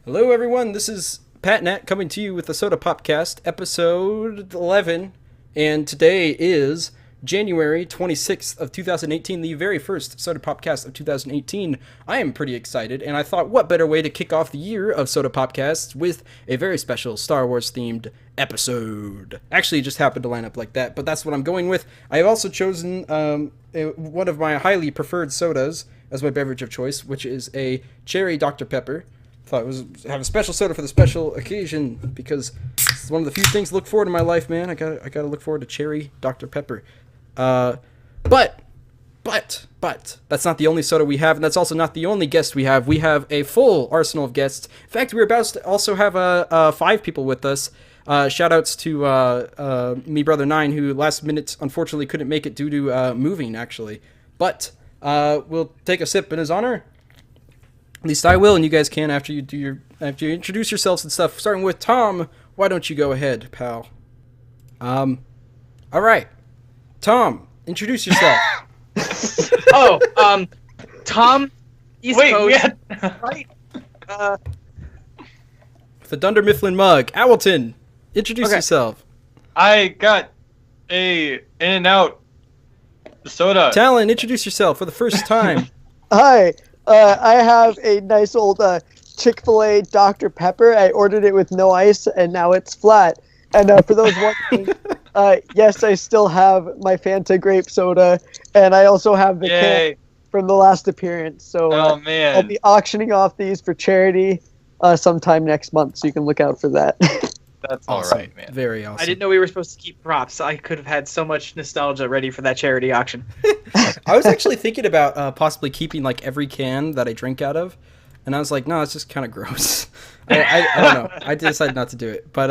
Hello, everyone. This is Pat Nat coming to you with the Soda Popcast, Ep.11, and today is January 26th of 2018, the very first Soda Popcast of 2018. I am pretty excited, and I thought, what better way to kick off the year of Soda Popcasts with a very special Star Wars-themed episode. Actually, it just happened to line up like that, but that's what I'm going with. I have also chosen one of my highly preferred sodas as my beverage of choice, which is a cherry Dr. Pepper. Thought it was have a special soda for the special occasion because it's one of the few things to look forward to in my life, man. I gotta look forward to cherry Dr. Pepper. But that's not the only soda we have, and that's also not the only guest we have. We have a full arsenal of guests. In fact, we're about to also have 5 people with us. Shout outs to me brother 9, who last minute unfortunately couldn't make it due to moving actually. But we'll take a sip in his honor. At least I will, and you guys can after you introduce yourselves and stuff. Starting with Tom, why don't you go ahead, pal? All right, Tom, introduce yourself. Tom, East Coast, right? The Dunder Mifflin mug, Owlton, introduce yourself. I got a In-N-Out soda. Talon, introduce yourself for the first time. Hi. I have a nice old Chick-fil-A Dr. Pepper. I ordered it with no ice, and now it's flat. And for those wondering, yes, I still have my Fanta grape soda, and I also have the can from the last appearance. So man. I'll be auctioning off these for charity sometime next month, so you can look out for that. That's awesome. All right, man. Very awesome. I didn't know we were supposed to keep props. I could have had so much nostalgia ready for that charity auction. I was actually thinking about possibly keeping like every can that I drink out of, and I was like, no, it's just kind of gross. I don't know. I decided not to do it, but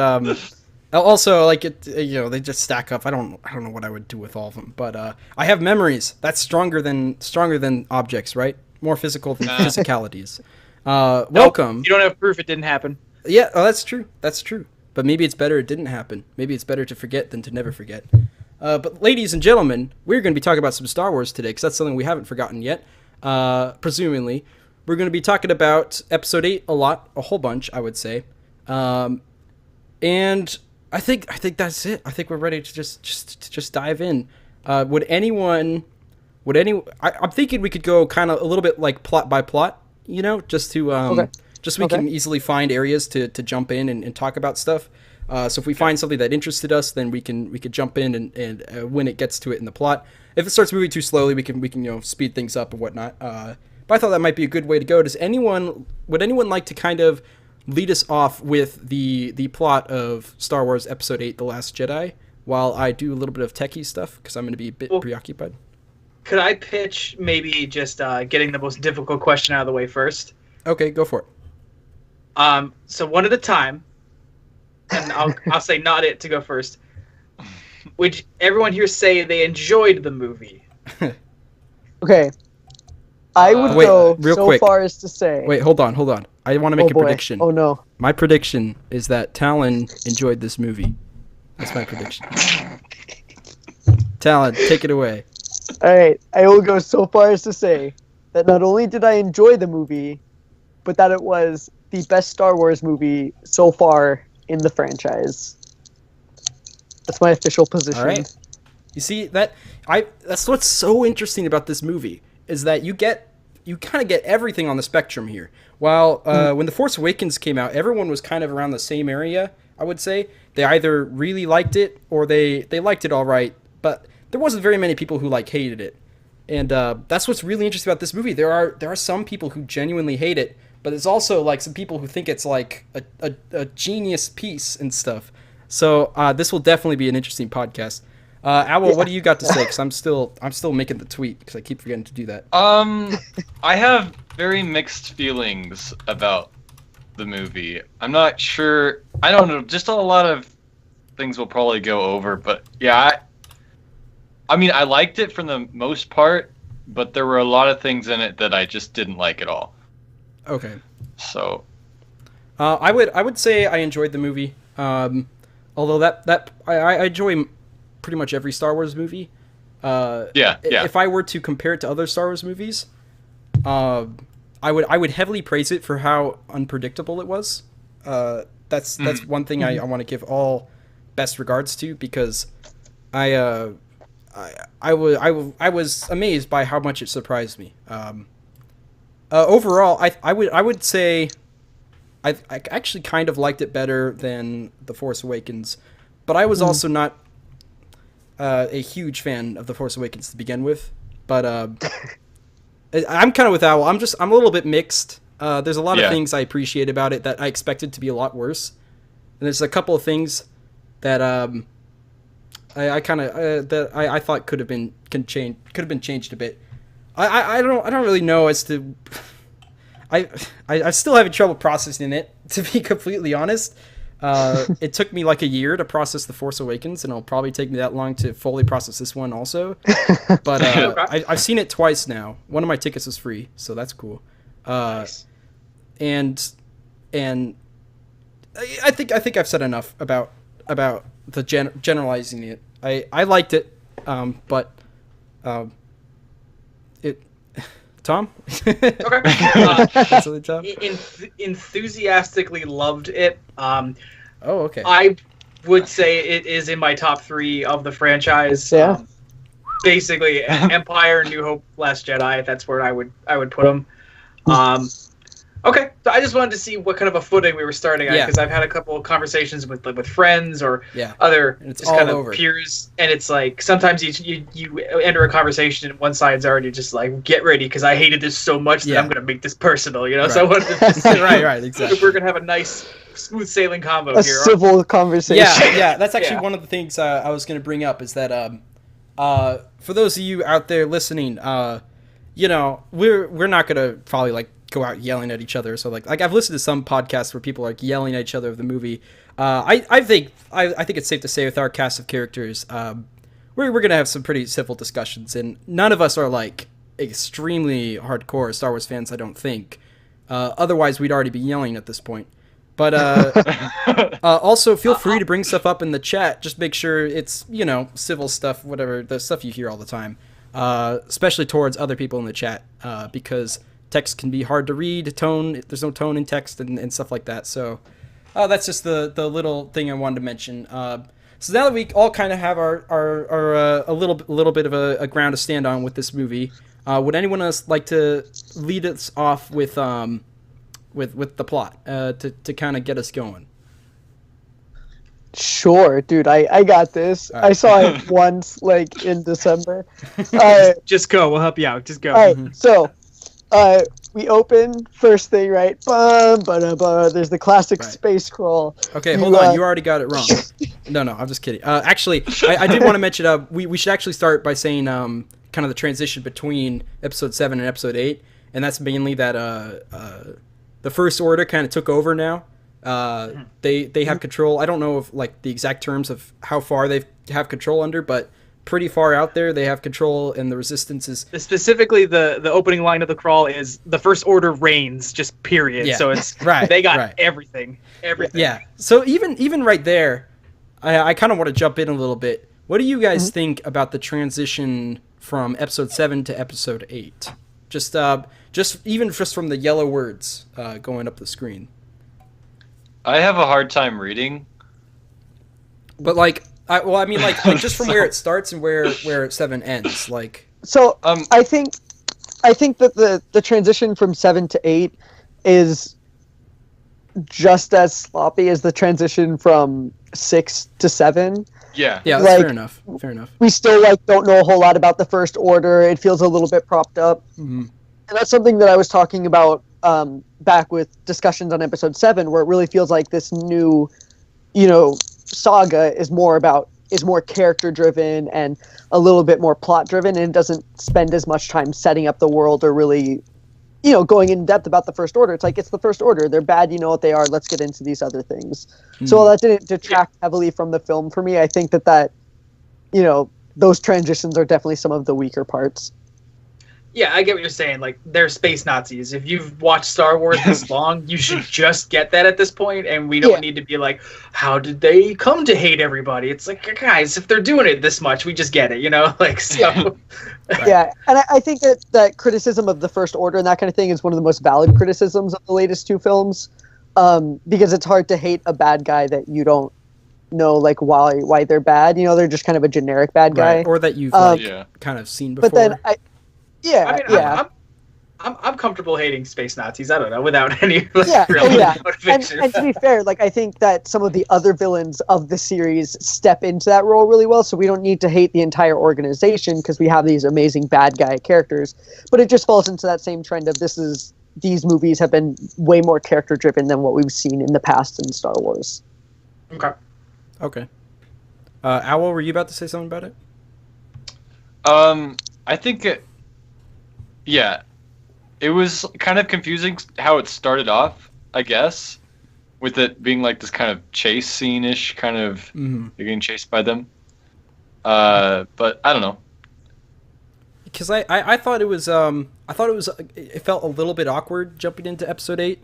also like it, they just stack up. I don't know what I would do with all of them, but I have memories. That's stronger than objects, right? More physical than physicalities. Welcome. You don't have proof it didn't happen. Yeah, that's true. That's true. But maybe it's better it didn't happen. Maybe it's better to forget than to never forget. But ladies and gentlemen, we're going to be talking about some Star Wars today, because that's something we haven't forgotten yet, presumably. We're going to be talking about Episode 8 a whole bunch, I would say. And I think that's it. I think we're ready to just dive in. I'm thinking we could go kind of a little bit like plot by plot, just to... Just so we can easily find areas to jump in and talk about stuff. So if we find something that interested us, then we could jump in and when it gets to it in the plot. If it starts moving too slowly, we can speed things up and whatnot. But I thought that might be a good way to go. Would anyone like to kind of lead us off with the plot of Star Wars Episode 8: The Last Jedi, while I do a little bit of techie stuff because I'm going to be a bit preoccupied? Could I pitch maybe just getting the most difficult question out of the way first? Okay, go for it. So one at a time, and I'll say not it to go first. Would everyone here say they enjoyed the movie? Okay. I would go so quick. far as to say... Wait, hold on. I want to make a prediction. Oh, no. My prediction is that Talon enjoyed this movie. That's my prediction. Talon, take it away. All right. I will go so far as to say that not only did I enjoy the movie, but that it was the best Star Wars movie so far in the franchise. That's my official position. All right. You see that's what's so interesting about this movie is that you kind of get everything on the spectrum here. While when The Force Awakens came out, everyone was kind of around the same area, I would say. They either really liked it or they liked it all right, but there wasn't very many people who hated it. And that's what's really interesting about this movie. There are some people who genuinely hate it, but there's also some people who think it's a genius piece and stuff. So this will definitely be an interesting podcast. Owl, what do you got to say? Because I'm still making the tweet because I keep forgetting to do that. I have very mixed feelings about the movie. I'm not sure. I don't know. Just a lot of things we'll probably go over, but yeah. I mean, I liked it for the most part, but there were a lot of things in it that I just didn't like at all. Okay. So, I would say I enjoyed the movie. Although I enjoy pretty much every Star Wars movie. Yeah. If I were to compare it to other Star Wars movies, I would heavily praise it for how unpredictable it was. That's one thing I want to give all best regards to, because I was amazed by how much it surprised me. Overall, I would say I actually kind of liked it better than The Force Awakens, but I was also not a huge fan of The Force Awakens to begin with. But I'm kind of with Owl. I'm a little bit mixed. There's a lot of things I appreciate about it that I expected to be a lot worse, and there's a couple of things that I thought could have been changed a bit. I don't really know as to. I still having trouble processing it, to be completely honest. It took me like a year to process The Force Awakens, and it'll probably take me that long to fully process this one also. But I've seen it twice now. One of my tickets is free, so that's cool. Nice. And I think I've said enough about the generalizing it. I liked it, but it. Tom? Okay. Tom? Enthusiastically loved it. Oh, okay. I would say it is in my top 3 of the franchise. Yeah. Basically, Empire, New Hope, Last Jedi. That's where I would put them. Okay, so I just wanted to see what kind of a footing we were starting at, because I've had a couple of conversations with friends or other just kind of peers, and it's like sometimes you enter a conversation and one side's already just like, get ready because I hated this so much that I'm going to make this personal, you know. Right. So I wanted to just right, exactly. We're going to have a nice smooth sailing combo A here. civil conversation. Yeah. That's actually one of the things I was going to bring up, is that for those of you out there listening, you know, we're not going to probably like go out yelling at each other. So like I've listened to some podcasts where people are like yelling at each other of the movie. I think it's safe to say with our cast of characters, we're gonna have some pretty civil discussions, and none of us are like extremely hardcore Star Wars fans, I don't think. Otherwise, we'd already be yelling at this point. But also feel free to bring stuff up in the chat. Just make sure it's, you know, civil stuff, whatever the stuff you hear all the time, especially towards other people in the chat, because text can be hard to read. There's no tone in text and stuff like that. So that's just the little thing I wanted to mention. So now that we all kind of have our a little bit of a ground to stand on with this movie, would anyone else like to lead us off with the plot to kind of get us going? Sure, dude. I got this. Right. I saw it once, like in December. Just go. We'll help you out. Just go. All right, so we open first thing, right? There's the classic space crawl. Okay, hold on. You already got it wrong. No, I'm just kidding. Actually, I did want to mention we should actually start by saying kind of the transition between episode 7 and episode 8, and that's mainly that the First Order kind of took over now. They have control. I don't know if like the exact terms of how far they have control under, but pretty far out there they have control, and the Resistance is specifically the opening line of the crawl is the First Order reigns, just period. Yeah. So it's They got everything. Yeah. So even right there, I kind of want to jump in a little bit. What do you guys think about the transition from episode 7 to episode 8? Just from the yellow words going up the screen. I have a hard time reading. But like, just from where it starts and where 7 ends, like. So I think that the transition from 7 to 8 is just as sloppy as the transition from 6 to 7. Yeah. Yeah, that's Like, fair enough. We still don't know a whole lot about the First Order. It feels a little bit propped up. Mm-hmm. And that's something that I was talking about back with discussions on episode 7, where it really feels like this new, saga is more character driven and a little bit more plot driven, and it doesn't spend as much time setting up the world or really, going in depth about the First Order. It's like, it's the First Order. They're bad. You know what they are. Let's get into these other things. So while that didn't detract heavily from the film for me, I think that those transitions are definitely some of the weaker parts. Yeah, I get what you're saying. Like, they're space Nazis. If you've watched Star Wars this long, you should just get that at this point, and we don't need to be like, how did they come to hate everybody? It's like, guys, if they're doing it this much, we just get it, you know? Like, so... Yeah, and I think that criticism of the First Order and that kind of thing is one of the most valid criticisms of the latest two films, because it's hard to hate a bad guy that you don't know, like, why they're bad. You know, they're just kind of a generic bad guy. Right. Or that you've, kind of seen before. But then, I'm comfortable hating space Nazis. I don't know, without any real motivation. And to be fair, like I think that some of the other villains of the series step into that role really well. So we don't need to hate the entire organization because we have these amazing bad guy characters. But it just falls into that same trend of these movies have been way more character driven than what we've seen in the past in Star Wars. Okay. Owl, were you about to say something about it? I think it was kind of confusing how it started off, I guess, with it being like this kind of chase scene-ish, kind of getting chased by them. But I don't know. Because I thought it was it felt a little bit awkward jumping into episode 8.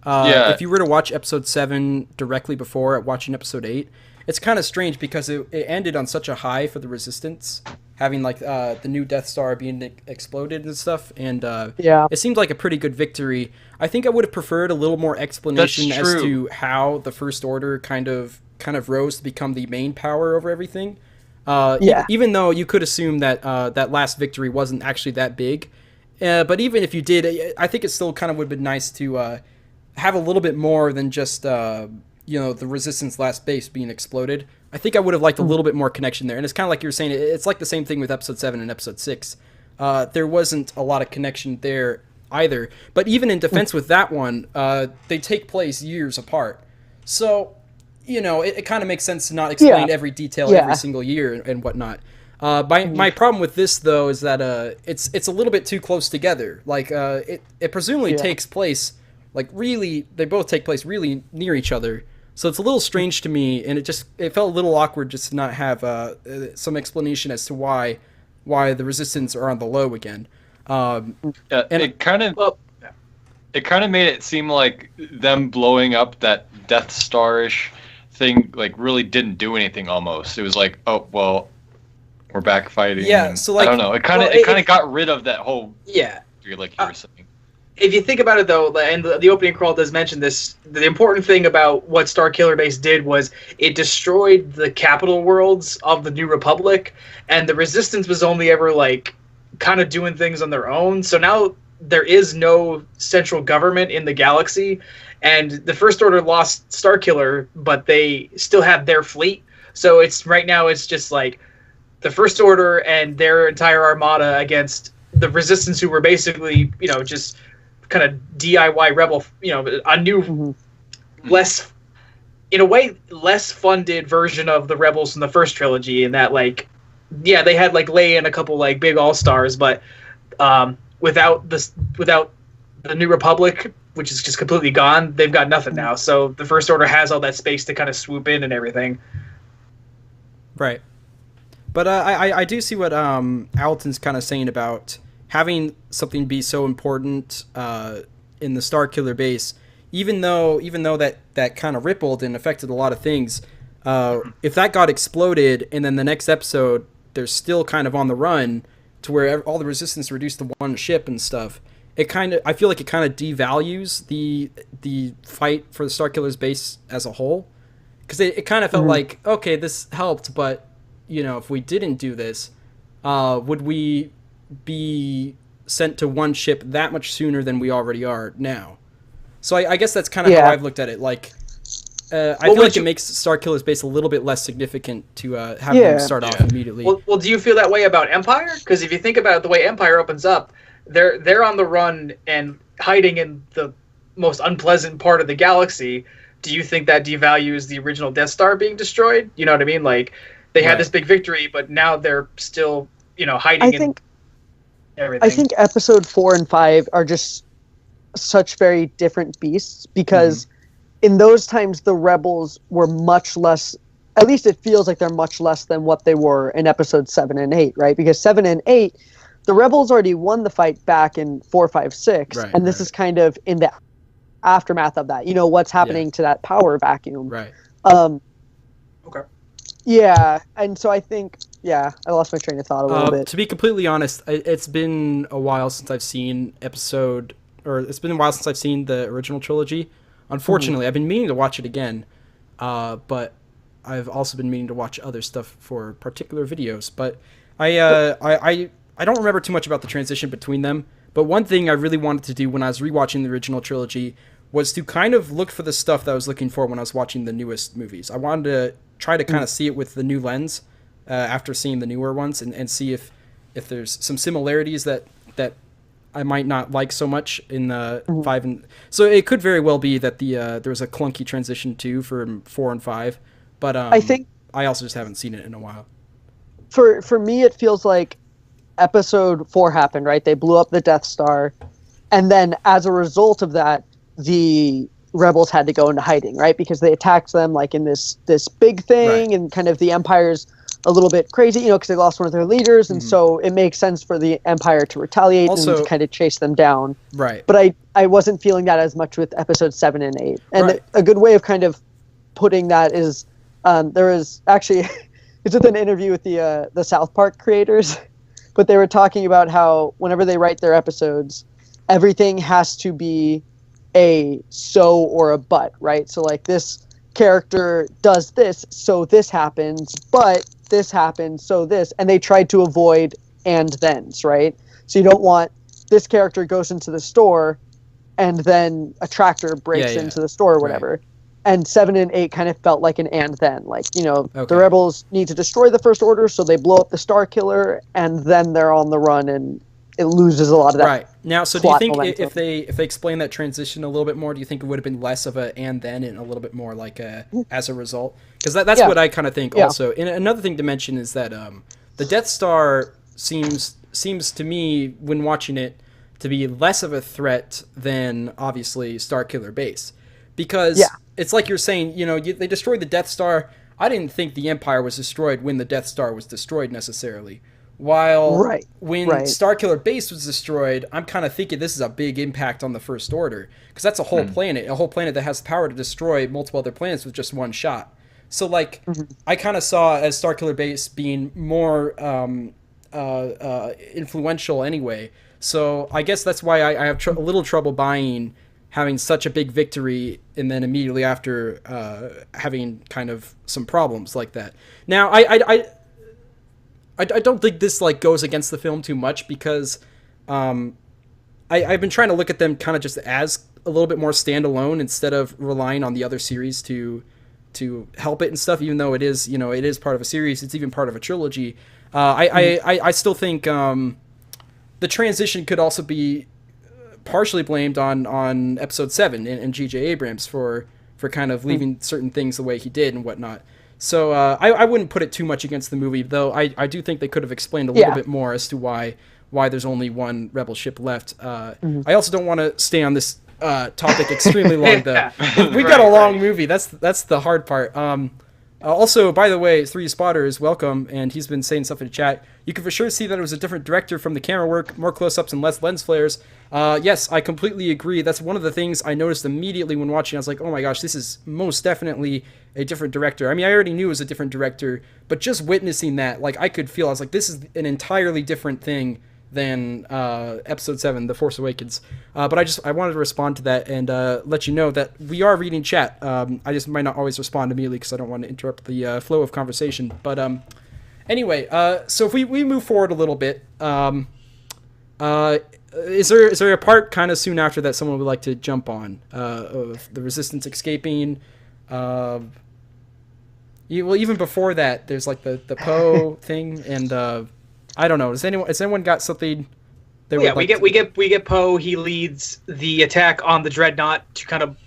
If you were to watch episode 7 directly before watching episode 8, it's kind of strange because it ended on such a high for the Resistance, having like the new Death Star being exploded and stuff, and it seemed like a pretty good victory. I think I would have preferred a little more explanation as to how the First Order kind of rose to become the main power over everything. Even though you could assume that that last victory wasn't actually that big, but even if you did, I think it still kind of would have been nice to have a little bit more than just the Resistance last base being exploded. I think I would have liked a little bit more connection there. And it's kind of like you were saying, it's like the same thing with episode 7 and episode 6. There wasn't a lot of connection there either. But even in defense with that one, they take place years apart. So, it kind of makes sense to not explain every detail every single year and whatnot. My problem with this, though, is that it's a little bit too close together. Like, it presumably takes place, like, really, they both take place really near each other. So it's a little strange to me, and it felt a little awkward just to not have some explanation as to why the Resistance are on the low again. It kind of made it seem like them blowing up that Death Star-ish thing like really didn't do anything. Almost, it was like, oh well, we're back fighting. Yeah, so like I don't know. It kind of got rid of that whole like you were saying. If you think about it, though, and the opening crawl does mention this, the important thing about what Starkiller Base did was it destroyed the capital worlds of the New Republic, and the Resistance was only ever, like, kind of doing things on their own. So now there is no central government in the galaxy, and the First Order lost Starkiller, but they still have their fleet. So right now it's just, like, the First Order and their entire armada against the Resistance, who were basically, just kind of DIY rebel, a new, less funded version of the rebels in the first trilogy. In that, like, they had like Leia and a couple like big all-stars, but without the New Republic, which is just completely gone, they've got nothing now. So the First Order has all that space to kind of swoop in and everything. Right. But I do see what Alton's kind of saying about having something be so important in the Starkiller Base, even though that kind of rippled and affected a lot of things, if that got exploded and then the next episode they're still kind of on the run to where all the Resistance reduced to one ship and stuff, I feel like it kind of devalues the fight for the Starkiller's base as a whole, because it kind of felt like, okay, this helped, but if we didn't do this, would we be sent to one ship that much sooner than we already are now? So I guess that's kind of how I've looked at it. Like, I feel like it makes Starkiller's base a little bit less significant to have them start off immediately. Well, do you feel that way about Empire? Because if you think about it, the way Empire opens up, they're on the run and hiding in the most unpleasant part of the galaxy. Do you think that devalues the original Death Star being destroyed? You know what I mean? Like, they had this big victory, but now they're still, hiding everything. I think episode 4 and 5 are just such very different beasts, because in those times the rebels were much less, at least it feels like they're much less than what they were in episode 7 and 8, right? Because 7 and 8, the rebels already won the fight back in 4, 5, 6, and this is kind of in the aftermath of that. What's happening to that power vacuum. Right. Okay. Yeah, and so I think, I lost my train of thought a little bit. To be completely honest, it's been a while since I've seen the original trilogy. Unfortunately, I've been meaning to watch it again, but I've also been meaning to watch other stuff for particular videos. But I don't remember too much about the transition between them. But one thing I really wanted to do when I was rewatching the original trilogy was to kind of look for the stuff that I was looking for when I was watching the newest movies. I wanted to try to kind of see it with the new lens after seeing the newer ones, and see if there's some similarities that I might not like so much in 5 and so it could very well be that there was a clunky transition too from 4 and 5, but I think I also just haven't seen it in a while. For me, it feels like episode 4 happened, right? They blew up the Death Star, and then as a result of that, the rebels had to go into hiding, right? Because they attacked them like in this big thing, and kind of the Empire's a little bit crazy, because they lost one of their leaders, and so it makes sense for the Empire to retaliate and to kind of chase them down. Right. But I wasn't feeling that as much with episode 7 and 8. And a good way of kind of putting that is there is actually it's with an interview with the South Park creators, but they were talking about how whenever they write their episodes, everything has to be a so or a but, right? So like this character does this, so this happens, but this happens, so this, and they tried to avoid and thens, right? So you don't want this character goes into the store and then a tractor breaks into the store or whatever. Right. And 7 and 8 kind of felt like an and then, like, the rebels need to destroy the First Order, so they blow up the Star Killer, and then they're on the run, and it loses a lot of that. Right. Now, so do you think momentum. if they explain that transition a little bit more, do you think it would have been less of a and then and a little bit more like a as a result? Because that's what I kind of think also. And another thing to mention is that the Death Star seems to me, when watching it, to be less of a threat than, obviously, Starkiller Base. Because it's like you're saying, they destroyed the Death Star. I didn't think the Empire was destroyed when the Death Star was destroyed necessarily. While when Starkiller Base was destroyed, I'm kind of thinking this is a big impact on the First Order. Because that's a whole planet that has the power to destroy multiple other planets with just one shot. So, like, I kind of saw as Starkiller Base being more influential anyway. So I guess that's why I have a little trouble buying having such a big victory and then immediately after having kind of some problems like that. Now, I don't think this like goes against the film too much because I've been trying to look at them kind of just as a little bit more standalone instead of relying on the other series to help it and stuff. Even though it is it is part of a series, it's even part of a trilogy. I still think the transition could also be partially blamed on episode 7 and J.J. Abrams for kind of leaving certain things the way he did and whatnot. So I wouldn't put it too much against the movie, though I do think they could have explained a little bit more as to why there's only one Rebel ship left. I also don't want to stay on this topic extremely long, though. We got a long movie. That's the hard part. Also, by the way, 3 Spotters, welcome, and he's been saying stuff in the chat. You can for sure see that it was a different director from the camera work, more close-ups and less lens flares. Yes, I completely agree. That's one of the things I noticed immediately when watching. I was like, oh my gosh, this is most definitely a different director. I mean, I already knew it was a different director, but just witnessing that, like, I could feel, I was like, this is an entirely different thing than episode 7, The Force Awakens. But I wanted to respond to that and let you know that we are reading chat. I just might not always respond immediately because I don't want to interrupt the flow of conversation. But anyway, so if we move forward a little bit, is there a part kind of soon after that someone would like to jump on of the Resistance escaping? Well, even before that, there's like the Poe thing and. I don't know. Has anyone got something? We get Poe. He leads the attack on the Dreadnought to kind of,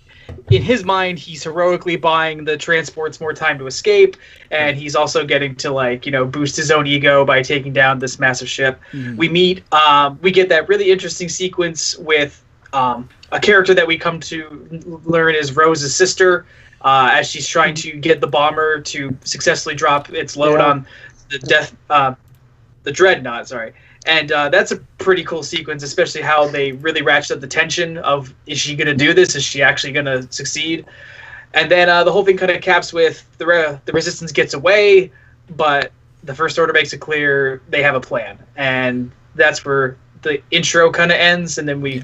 in his mind, he's heroically buying the transports more time to escape, and he's also getting to boost his own ego by taking down this massive ship. Mm-hmm. We get that really interesting sequence with a character that we come to learn is Rose's sister, as she's trying to get the bomber to successfully drop its load on the Dreadnought, sorry. And that's a pretty cool sequence, especially how they really ratchet up the tension of, is she going to do this? Is she actually going to succeed? And then the whole thing kind of caps with the Resistance gets away, but the First Order makes it clear they have a plan. And that's where the intro kind of ends, and then we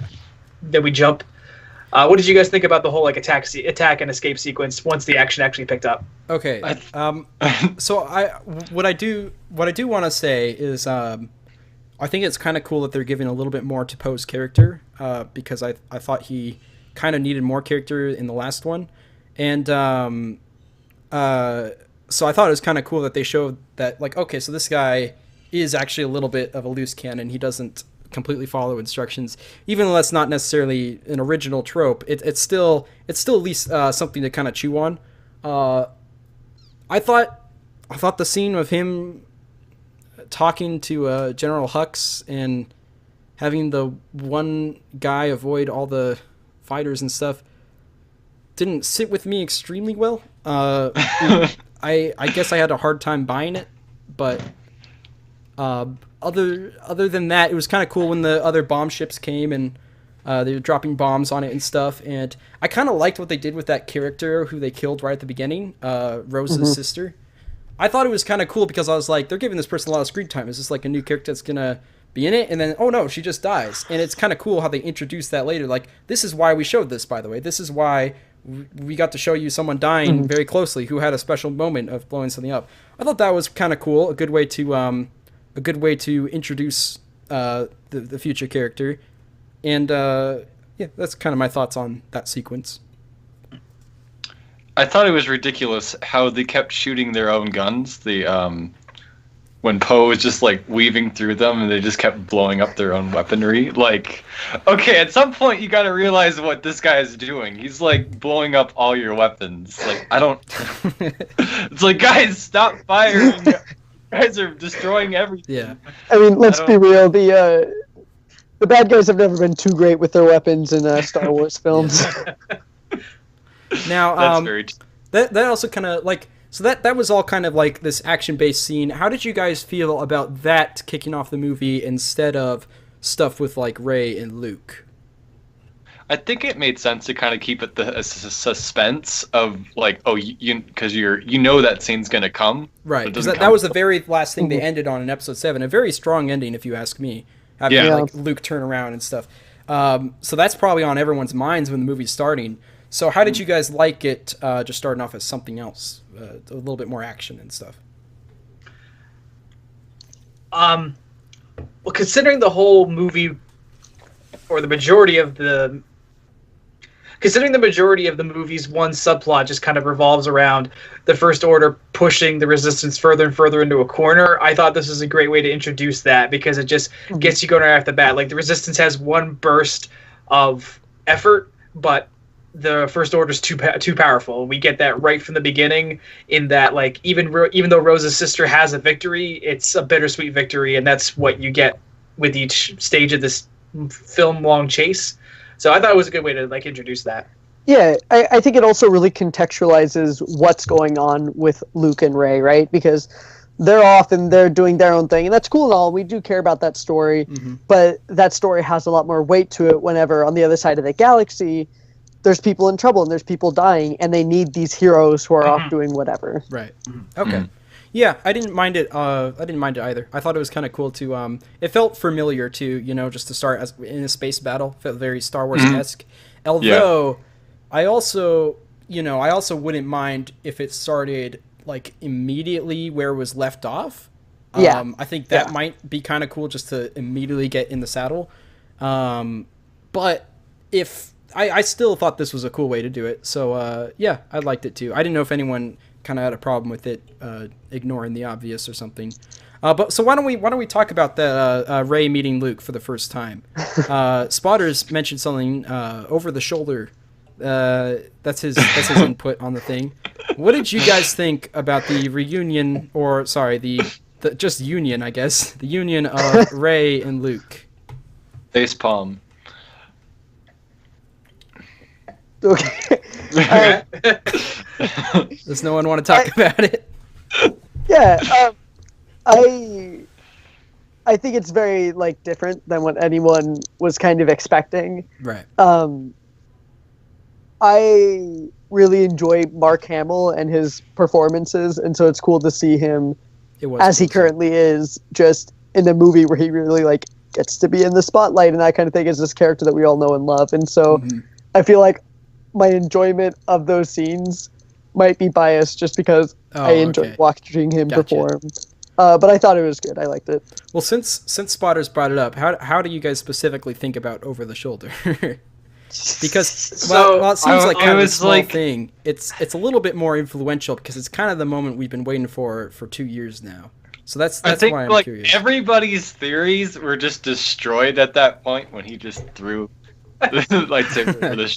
jump. What did you guys think about the whole like attack and escape sequence once the action actually picked up? Okay. So what I do want to say is I think it's kind of cool that they're giving a little bit more to Poe's character because I thought he kind of needed more character in the last one, and so I thought it was kind of cool that they showed that, like, okay, so this guy is actually a little bit of a loose cannon. He doesn't completely follow instructions, even though that's not necessarily an original trope. It's still at least something to kind of chew on. I thought the scene of him talking to General Hux and having the one guy avoid all the fighters and stuff didn't sit with me extremely well. I guess I had a hard time buying it, but other than that, it was kind of cool when the other bomb ships came and they were dropping bombs on it and stuff. And I kind of liked what they did with that character who they killed right at the beginning, Rose's sister. I thought it was kind of cool because I was like, they're giving this person a lot of screen time. Is this like a new character that's gonna be in it? And then, oh no, she just dies. And it's kind of cool how they introduce that later. Like, this is why we showed this, by the way. This is why we got to show you someone dying very closely who had a special moment of blowing something up. I thought that was kind of cool. A good way to introduce the future character. And yeah, that's kind of my thoughts on that sequence. I thought it was ridiculous how they kept shooting their own guns. When Poe was just like weaving through them and they just kept blowing up their own weaponry. Like, okay, at some point you gotta realize what this guy is doing. He's like blowing up all your weapons. Like, I don't. It's like, guys, stop firing. You guys are destroying everything. Yeah. I mean, let's be real. The bad guys have never been too great with their weapons in Star Wars films. Now, That's very that also kind of like, so that was all kind of like this action-based scene. How did you guys feel about that kicking off the movie instead of stuff with like Rey and Luke? I think it made sense to kind of keep it the suspense of like, oh, because you know that scene's gonna come, right? Because that was the very last thing they ended on in Episode 7. A very strong ending, if you ask me. Having like Luke turn around and stuff. So that's probably on everyone's minds when the movie's starting. So how did you guys like it just starting off as something else? A little bit more action and stuff. Well, considering the whole movie, or the majority of the... Considering the majority of the movie's one subplot just kind of revolves around the First Order pushing the Resistance further and further into a corner, I thought this was a great way to introduce that, because it just gets you going right off the bat. Like, the Resistance has one burst of effort, but the First Order's too powerful. We get that right from the beginning, in that, like, even though Rose's sister has a victory, it's a bittersweet victory, and that's what you get with each stage of this film-long chase. So I thought it was a good way to like introduce that. Yeah, I think it also really contextualizes what's going on with Luke and Rey, right? Because they're off and they're doing their own thing, and that's cool and all. We do care about that story, but that story has a lot more weight to it whenever on the other side of the galaxy, there's people in trouble and there's people dying, and they need these heroes who are off doing whatever. Right. Okay. Yeah, I didn't mind it. I didn't mind it either. I thought it was kind of cool to. It felt familiar to, you know, just to start as in a space battle. Felt very Star Wars-esque. Although, I also wouldn't mind if it started like immediately where it was left off. I think that might be kind of cool just to immediately get in the saddle. But if I still thought this was a cool way to do it. So yeah, I liked it too. I didn't know if anyone kind of had a problem with it ignoring the obvious or something. But so why don't we talk about the Rey meeting Luke for the first time? Spotters mentioned something over the shoulder. That's his input on the thing. What did you guys think about the reunion, or sorry, the just union, I guess, the union of Rey and Luke? Facepalm. Okay. Does no one want to talk about it? Yeah, I I think it's very like different than what anyone was kind of expecting. Right. I really enjoy Mark Hamill and his performances, and so it's cool to see him as he currently is, just in a movie where he really like gets to be in the spotlight and that kind of thing, is this character that we all know and love. And so I feel like my enjoyment of those scenes might be biased just because I enjoy watching him perform. But I thought it was good. I liked it. Well, since Spotters brought it up, how do you guys specifically think about Over the Shoulder? Because while it seems like kind of a small thing, it's a little bit more influential because it's kind of the moment we've been waiting for 2 years now. So that's I think, why I'm like, curious. everybody's theories were just destroyed at that point when he just threw the lightsaber for the.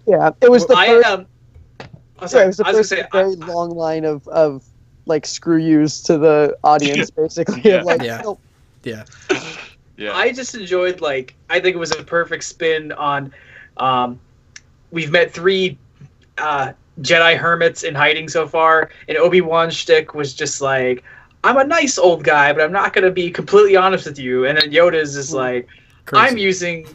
Yeah, it was the first. Sorry, it was the first very long line of like screw yous to the audience, basically. Yeah. Like, Yeah. Yeah. I just enjoyed, like, I think it was a perfect spin on, we've met 3 Jedi hermits in hiding so far, and Obi-Wan's shtick was just like, I'm a nice old guy, but I'm not going to be completely honest with you. And then Yoda's is like, crazy. I'm using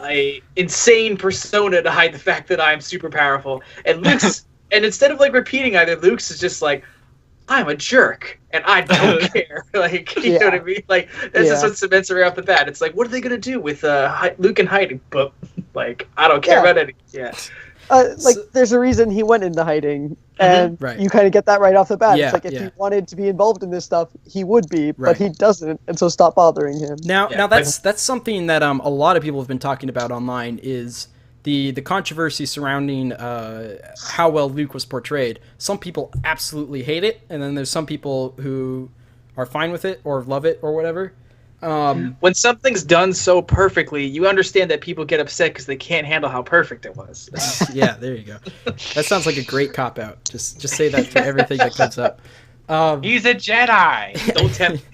a insane persona to hide the fact that I'm super powerful. And Luke's, and instead of like repeating either, Luke's is just like, I'm a jerk and I don't care. Like, you know what I mean? Like, that's just what cements her right off the bat. It's like, what are they gonna do with Luke in hiding? But like, I don't care about anything. Yeah. There's a reason he went into hiding, and you kind of get that right off the bat. Yeah, it's like, if he wanted to be involved in this stuff, he would be, but he doesn't, and so stop bothering him. Now that's something that a lot of people have been talking about online, is the controversy surrounding how well Luke was portrayed. Some people absolutely hate it, and then there's some people who are fine with it or love it or whatever. When something's done so perfectly, you understand that people get upset because they can't handle how perfect it was. Yeah, there you go. That sounds like a great cop-out. Just say that for everything that comes up. He's a Jedi! Don't tempt.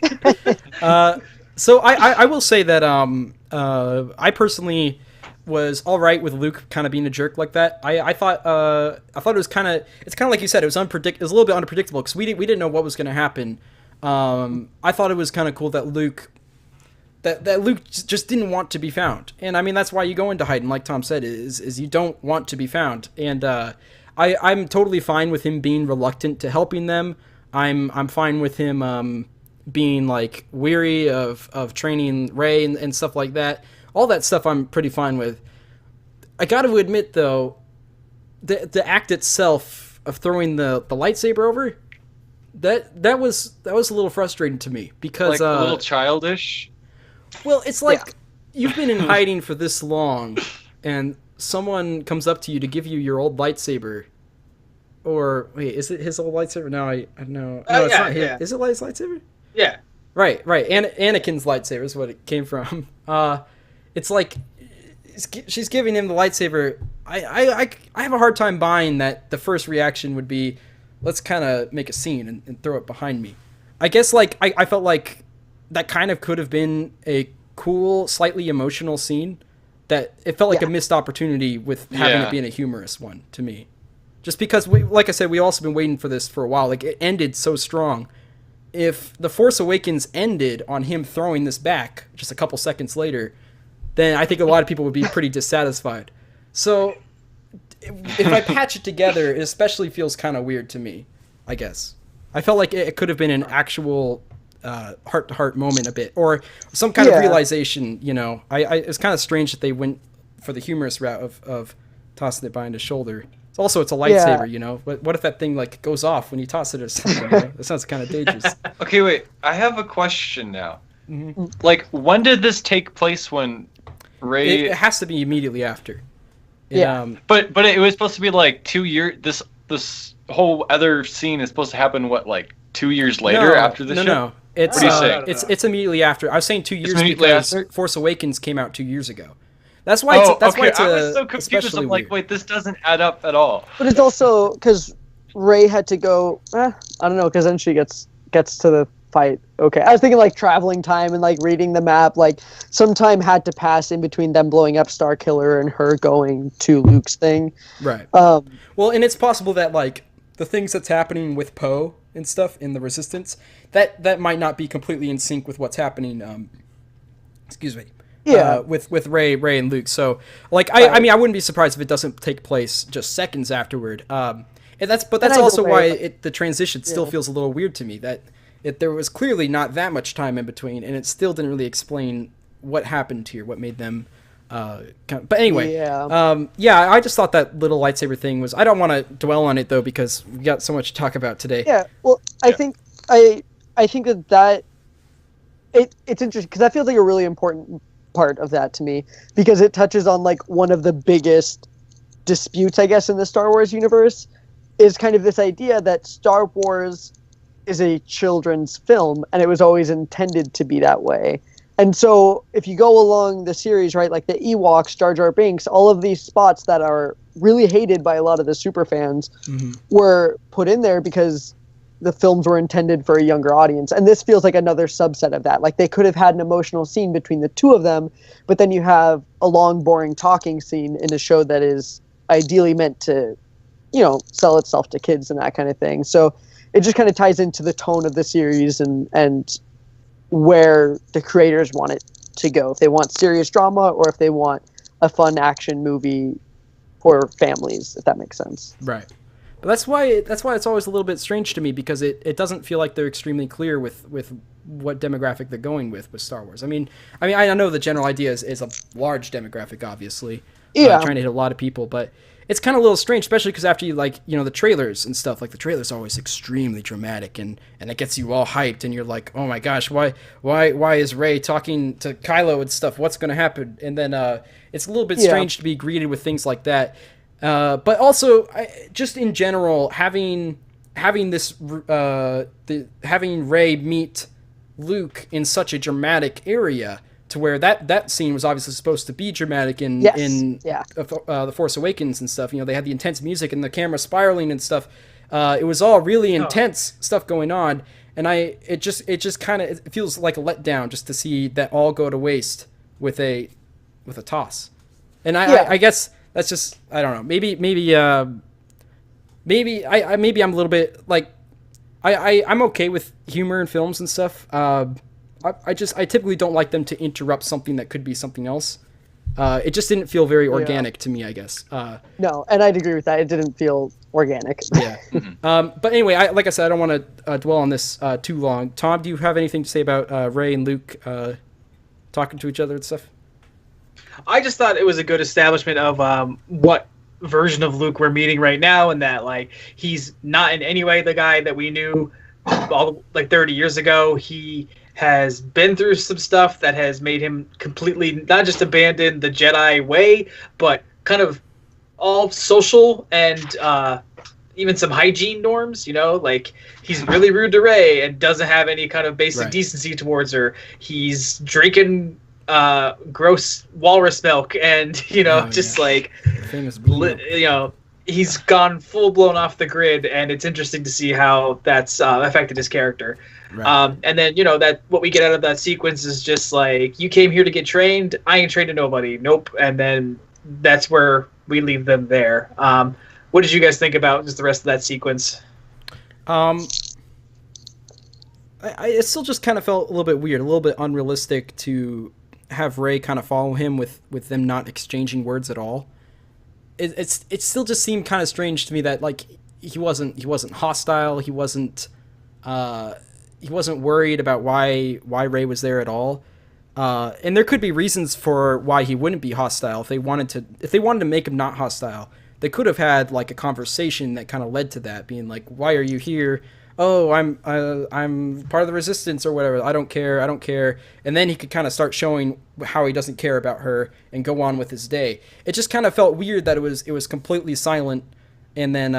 So I will say that I personally was all right with Luke kind of being a jerk like that. I thought it was kind of, it's kind of like you said, it was a little bit unpredictable because we didn't know what was going to happen. I thought it was kind of cool that Luke just didn't want to be found. And I mean, that's why you go into hiding, like Tom said, is you don't want to be found. And I'm totally fine with him being reluctant to helping them. I'm fine with him being like weary of training Rey and stuff like that. All that stuff I'm pretty fine with. I got to admit though, the act itself of throwing the lightsaber over, that was a little frustrating to me because like a little childish. Well, it's like you've been in hiding for this long, and someone comes up to you to give you your old lightsaber. Or wait, is it his old lightsaber? No, I know. No, it's not his. Yeah. Is it his lightsaber? Yeah. Right. Anakin's lightsaber is what it came from. It's like she's giving him the lightsaber. I have a hard time buying that the first reaction would be, let's kind of make a scene and throw it behind me. I guess like I felt like that kind of could have been a cool, slightly emotional scene. That it felt like a missed opportunity with having it being a humorous one to me. Just because, like I said, we also been waiting for this for a while. Like, it ended so strong. If The Force Awakens ended on him throwing this back just a couple seconds later, then I think a lot of people would be pretty dissatisfied. So, if I patch it together, it especially feels kind of weird to me, I guess. I felt like it could have been an actual heart-to-heart moment a bit, or some kind of realization, you know. It's kind of strange that they went for the humorous route of tossing it behind his shoulder. Also, it's a lightsaber, you know. What if that thing like goes off when you toss it or something? You know? That sounds kind of dangerous. Okay, wait. I have a question now. Mm-hmm. Like, when did this take place? When Rey? It has to be immediately after. But it was supposed to be like 2 years. This whole other scene is supposed to happen. What, like 2 years later after the show? No. It's what do you say? It's immediately after. I was saying 2 years because Force Awakens came out 2 years ago. That's why. Why it's I was so confused. I'm like, wait, this doesn't add up at all. But it's also because Rey had to go. I don't know, because then she gets to the fight. Okay, I was thinking like traveling time and like reading the map. Like some time had to pass in between them blowing up Starkiller and her going to Luke's thing. Right. Well, and it's possible that like the things that's happening with Poe and stuff in the Resistance, that might not be completely in sync with what's happening. Excuse me. With Ray and Luke. So, like, I mean, I wouldn't be surprised if it doesn't take place just seconds afterward. And that's also why the transition still feels a little weird to me. That there was clearly not that much time in between, and it still didn't really explain what happened here, what made them. But anyway, I just thought that little lightsaber thing was. I don't want to dwell on it though because we got so much to talk about today. Yeah, well, I think that it's interesting because that feels like a really important part of that to me because it touches on like one of the biggest disputes, I guess, in the Star Wars universe is kind of this idea that Star Wars is a children's film and it was always intended to be that way. And so if you go along the series, right, like the Ewoks, Jar Jar Binks, all of these spots that are really hated by a lot of the super fans were put in there because the films were intended for a younger audience. And this feels like another subset of that. Like they could have had an emotional scene between the two of them, but then you have a long, boring talking scene in a show that is ideally meant to, you know, sell itself to kids and that kind of thing. So it just kind of ties into the tone of the series and where the creators want it to go. If they want serious drama or if they want a fun action movie for families, if that makes sense. Right. But that's why it's always a little bit strange to me because it doesn't feel like they're extremely clear with what demographic they're going with Star Wars. I mean I know the general idea is a large demographic, obviously. Trying to hit a lot of people, but it's kind of a little strange, especially because after you the trailers and stuff, like the trailers are always extremely dramatic and it gets you all hyped and you're like, oh my gosh, why is Rey talking to Kylo and stuff? What's going to happen? And then it's a little bit strange to be greeted with things like that. But also, just in general, having this having Rey meet Luke in such a dramatic area. To where that scene was obviously supposed to be dramatic in The Force Awakens and stuff. You know, they had the intense music and the camera spiraling and stuff. It was all really intense stuff going on, and it just kind of feels like a letdown just to see that all go to waste with a toss. And I guess that's just, I don't know. Maybe I'm a little bit like I'm okay with humor in films and stuff. I typically don't like them to interrupt something that could be something else. It just didn't feel very organic to me, I guess. No, and I'd agree with that. It didn't feel organic. Yeah. But anyway, like I said, I don't want to dwell on this too long. Tom, do you have anything to say about Rey and Luke talking to each other and stuff? I just thought it was a good establishment of what version of Luke we're meeting right now, and that like he's not in any way the guy that we knew 30 years ago. He has been through some stuff that has made him completely not just abandon the Jedi way, but kind of all social and even some hygiene norms, you know, like he's really rude to Rey and doesn't have any kind of basic decency towards her. He's drinking gross walrus milk and, you know, he's gone full blown off the grid, and it's interesting to see how that's affected his character. Right. And then, you know, that what we get out of that sequence is just like, you came here to get trained. I ain't trained to nobody. Nope. And then that's where we leave them there. What did you guys think about just the rest of that sequence? It still just kind of felt a little bit weird, a little bit unrealistic to have Rey kind of follow him with them not exchanging words at all. It still just seemed kind of strange to me that like he wasn't hostile. He wasn't worried about why Rey was there at all. And there could be reasons for why he wouldn't be hostile if they wanted to make him not hostile. They could have had like a conversation that kind of led to that, being like, "Why are you here?" "Oh, I'm part of the Resistance or whatever. I don't care. And then he could kind of start showing how he doesn't care about her and go on with his day. It just kind of felt weird that it was completely silent, and then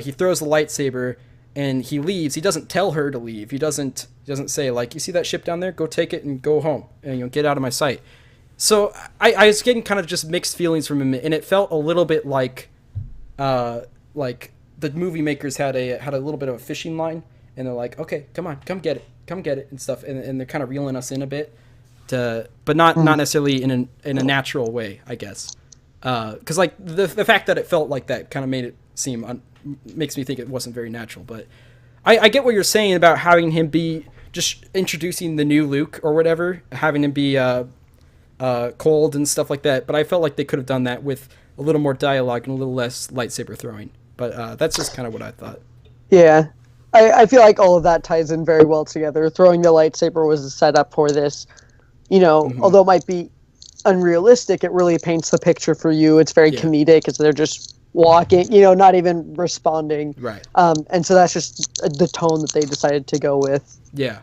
he throws the lightsaber and he leaves. He doesn't tell her to leave. He doesn't say like, "You see that ship down there? Go take it and go home and get out of my sight." So I was getting kind of just mixed feelings from him, and it felt a little bit like the movie makers had a little bit of a fishing line, and they're like, "Okay, come on, come get it," and stuff, and they're kind of reeling us in a bit, but not necessarily in a natural way, I guess, because like the fact that it felt like that kind of made it seem makes me think it wasn't very natural. But I get what you're saying about having him be just introducing the new Luke or whatever, having him be cold and stuff like that. But I felt like they could have done that with a little more dialogue and a little less lightsaber throwing. But that's just kind of what I thought. Yeah. I feel like all of that ties in very well together. Throwing the lightsaber was a setup for this. You know, although it might be unrealistic, it really paints the picture for you. It's very comedic as they're just walking, you know, not even responding. Right. And so that's just the tone that they decided to go with. Yeah.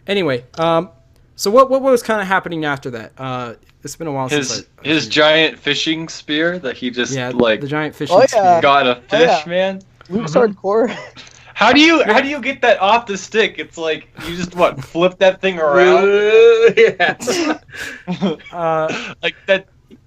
Anyway, so what was kind of happening after that? It's been a while since his giant fishing spear that he just the giant fishing spear. Got a fish, man. Luke's hardcore. How do you get that off the stick? It's like you just flip that thing around. Like that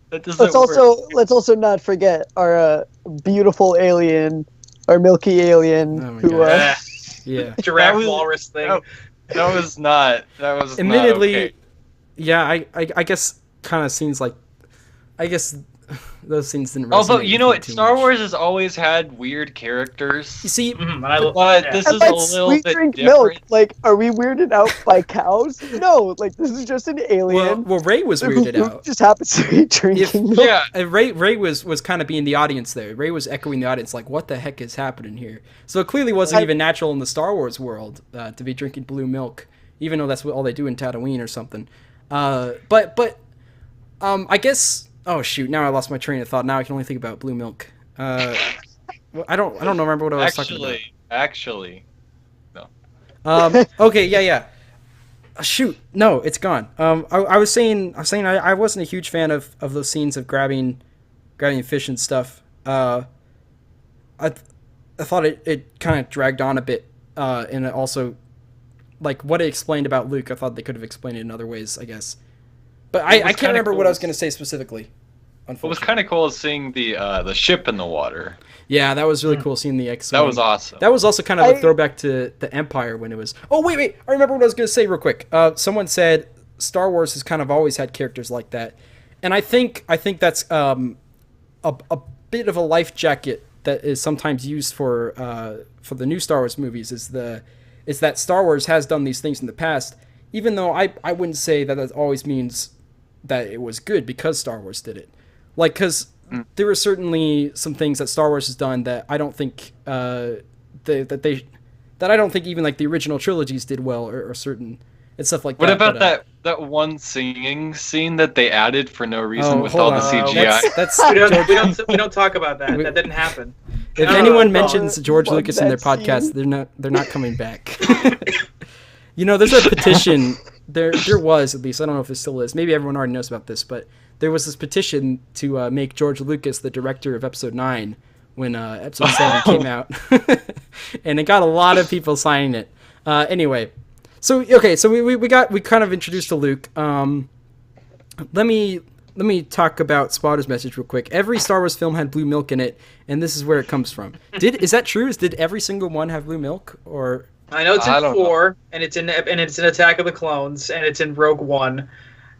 doesn't work. Let's also not forget our beautiful alien, our milky alien giraffe walrus thing. That was not admittedly not okay. Yeah, I guess kind of seems like those scenes didn't resonate. Although, you know what, Star much. Wars has always had weird characters. You see, but this is a little bit different. Milk. Like, are we weirded out by cows? No, like, this is just an alien. Well, Rey was weirded out. Just happens to be drinking milk. Yeah, Rey was kind of being the audience there. Rey was echoing the audience, like, what the heck is happening here? So it clearly wasn't even natural in the Star Wars world to be drinking blue milk, even though that's what all they do in Tatooine or something. But I guess. Oh shoot! Now I lost my train of thought. Now I can only think about blue milk. I don't remember what I was talking about. Actually, no. Okay, yeah. Shoot, no, it's gone. I was saying I wasn't a huge fan of those scenes of grabbing fish and stuff. I thought it kind of dragged on a bit, and it also, like what it explained about Luke, I thought they could have explained it in other ways, I guess. But I can't remember what I was going to say specifically. What was kind of cool is seeing the ship in the water. Yeah, that was really cool seeing the X-Wing. That was awesome. That was also kind of a throwback to the Empire when it was... Oh, wait. I remember what I was going to say real quick. Someone said Star Wars has kind of always had characters like that. And I think that's a bit of a life jacket that is sometimes used for the new Star Wars movies is that Star Wars has done these things in the past, even though I wouldn't say that always means that it was good because Star Wars did it. Like, because there are certainly some things that Star Wars has done that I don't think that I don't think even like the original trilogies did well or certain and stuff like that. What about that one singing scene that they added for no reason with all the CGI? We don't talk about that. That didn't happen. If anyone mentions George Lucas in their podcast, they're not coming back. You know, there's a petition. There was, at least, I don't know if it still is. Maybe everyone already knows about this, but there was this petition to make George Lucas the director of Episode 9 when Episode 7 came out. And it got a lot of people signing it. Anyway, so we kind of introduced to Luke. Let me talk about Spotter's message real quick. Every Star Wars film had blue milk in it, and this is where it comes from. Is that true? Did every single one have blue milk, or... I know it's in 4, and it's in Attack of the Clones, and it's in Rogue One.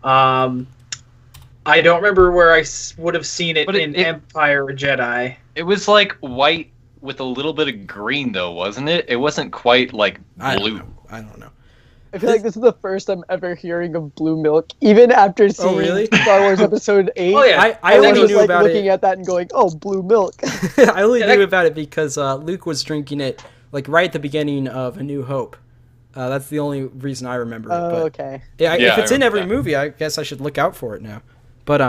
I don't remember where I would have seen it in Empire or Jedi. It was like white with a little bit of green, though, wasn't it? It wasn't quite like blue. I don't know. I feel like this is the first I'm ever hearing of blue milk, even after seeing Star Wars Episode 8. Oh yeah, I only knew about looking at that and going, "Oh, blue milk." I only knew about it because Luke was drinking it like right at the beginning of A New Hope. That's the only reason I remember it. But, okay. Yeah, if it's in every movie, I guess I should look out for it now. But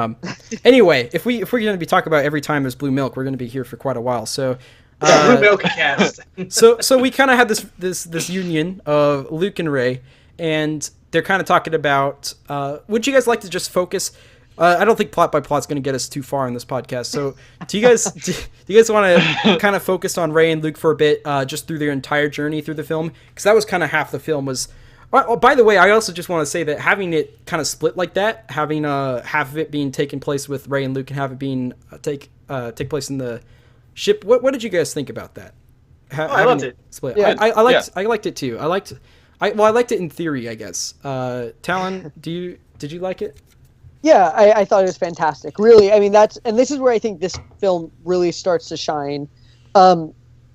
anyway, if we're going to be talking about every time there's blue milk, we're going to be here for quite a while. So blue milk cast. so we kind of had this union of Luke and Rey, and they're kind of talking about. Would you guys like to just focus? I don't think plot by plot's going to get us too far in this podcast. So do you guys want to kind of focus on Rey and Luke for a bit, just through their entire journey through the film? Because that was kind of half the film was. Oh, by the way, I also just want to say that having it kind of split like that, having half of it being taking place with Rey and Luke and have it being take place in the ship. What did you guys think about that? I loved it. Split. Yeah. I liked it too. I liked it in theory, I guess. Talon, did you like it? Yeah, I thought it was fantastic. Really, I mean this is where I think this film really starts to shine.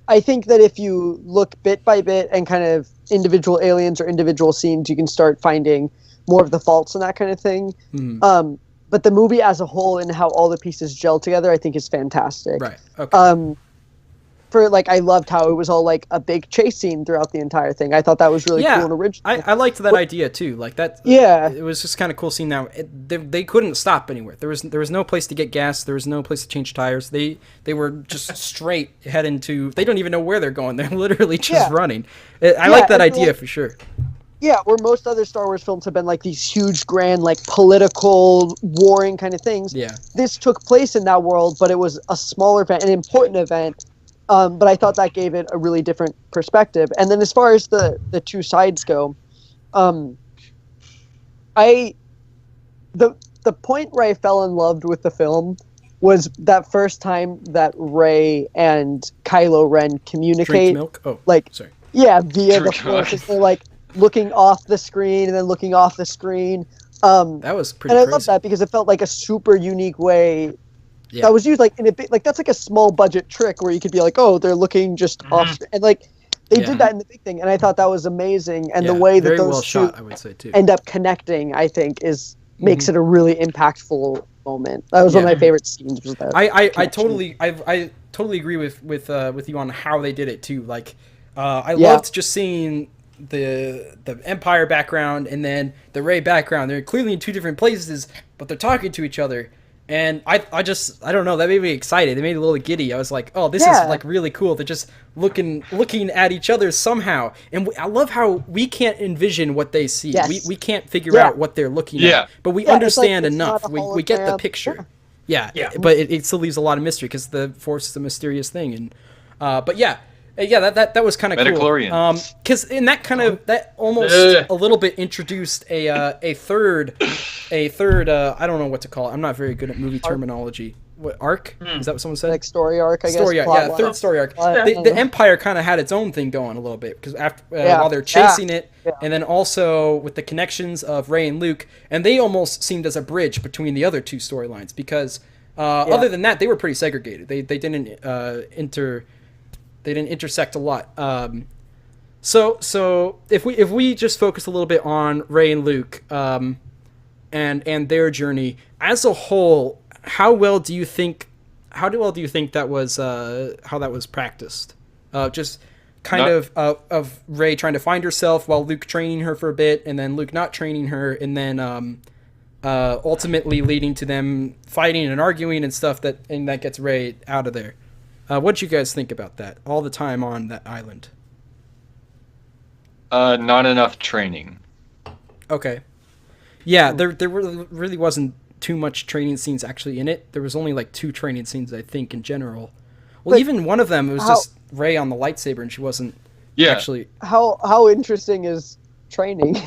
I think that if you look bit by bit and kind of individual aliens or individual scenes, you can start finding more of the faults and that kind of thing. But the movie as a whole and how all the pieces gel together, I think is fantastic. Right. Okay. I loved how it was all like a big chase scene throughout the entire thing. I thought that was really cool and original. I liked that idea too. Like that. Yeah. It was just kind of cool seeing that they couldn't stop anywhere. There was no place to get gas. There was no place to change tires. They were just straight heading to. They don't even know where they're going. They're literally just running. I like that idea for sure. Yeah, where most other Star Wars films have been like these huge, grand, like political, warring kind of things. Yeah. This took place in that world, but it was a smaller event, an important event. But I thought that gave it a really different perspective. And then as far as the two sides go, the point where I fell in love with the film was that first time that Rey and Kylo Ren communicate. Drink milk? Oh, sorry. Yeah, via the Force. They're like looking off the screen and then looking off the screen. That was pretty crazy. And I love that because it felt like a super unique way that was used like in a bit, like that's like a small budget trick where you could be like, oh, they're looking just off, and like they did that in the big thing, and I thought that was amazing. And the way that those two I would say too. end up connecting, I think, makes it a really impactful moment. That was one of my favorite scenes. Was that I totally agree with you on how they did it too. Like I loved just seeing the Empire background and then the Rey background. They're clearly in two different places, but they're talking to each other. And I don't know, that made me excited. It made me a little giddy. I was like, oh, this is like really cool. They're just looking at each other somehow. And I love how we can't envision what they see. Yes. We can't figure out what they're looking at. But we understand enough. We get the picture. Yeah. But it still leaves a lot of mystery because the Force is a mysterious thing. And that was kind of cool. Midichlorians. Because in that kind of that almost a little bit introduced a third I don't know what to call it. I'm not very good at movie terminology. What arc? Is that what someone said? Like story arc, I guess. Story arc, third story arc. The Empire kind of had its own thing going a little bit because after while they're chasing it, and then also with the connections of Rey and Luke, and they almost seemed as a bridge between the other two storylines because other than that, they were pretty segregated. They didn't intersect a lot. So if we just focus a little bit on Rey and Luke, and their journey as a whole, how well do you think that was how that was practiced? Just kind of Rey trying to find herself while Luke training her for a bit, and then Luke not training her, and then ultimately leading to them fighting and arguing and stuff that gets Rey out of there. What do you guys think about that? All the time on that island. Not enough training. Okay. Yeah, there really wasn't too much training scenes actually in it. There was only like 2 training scenes, I think, in general. Well, but even one of them, it was just Rey on the lightsaber, and she wasn't actually... How interesting is training?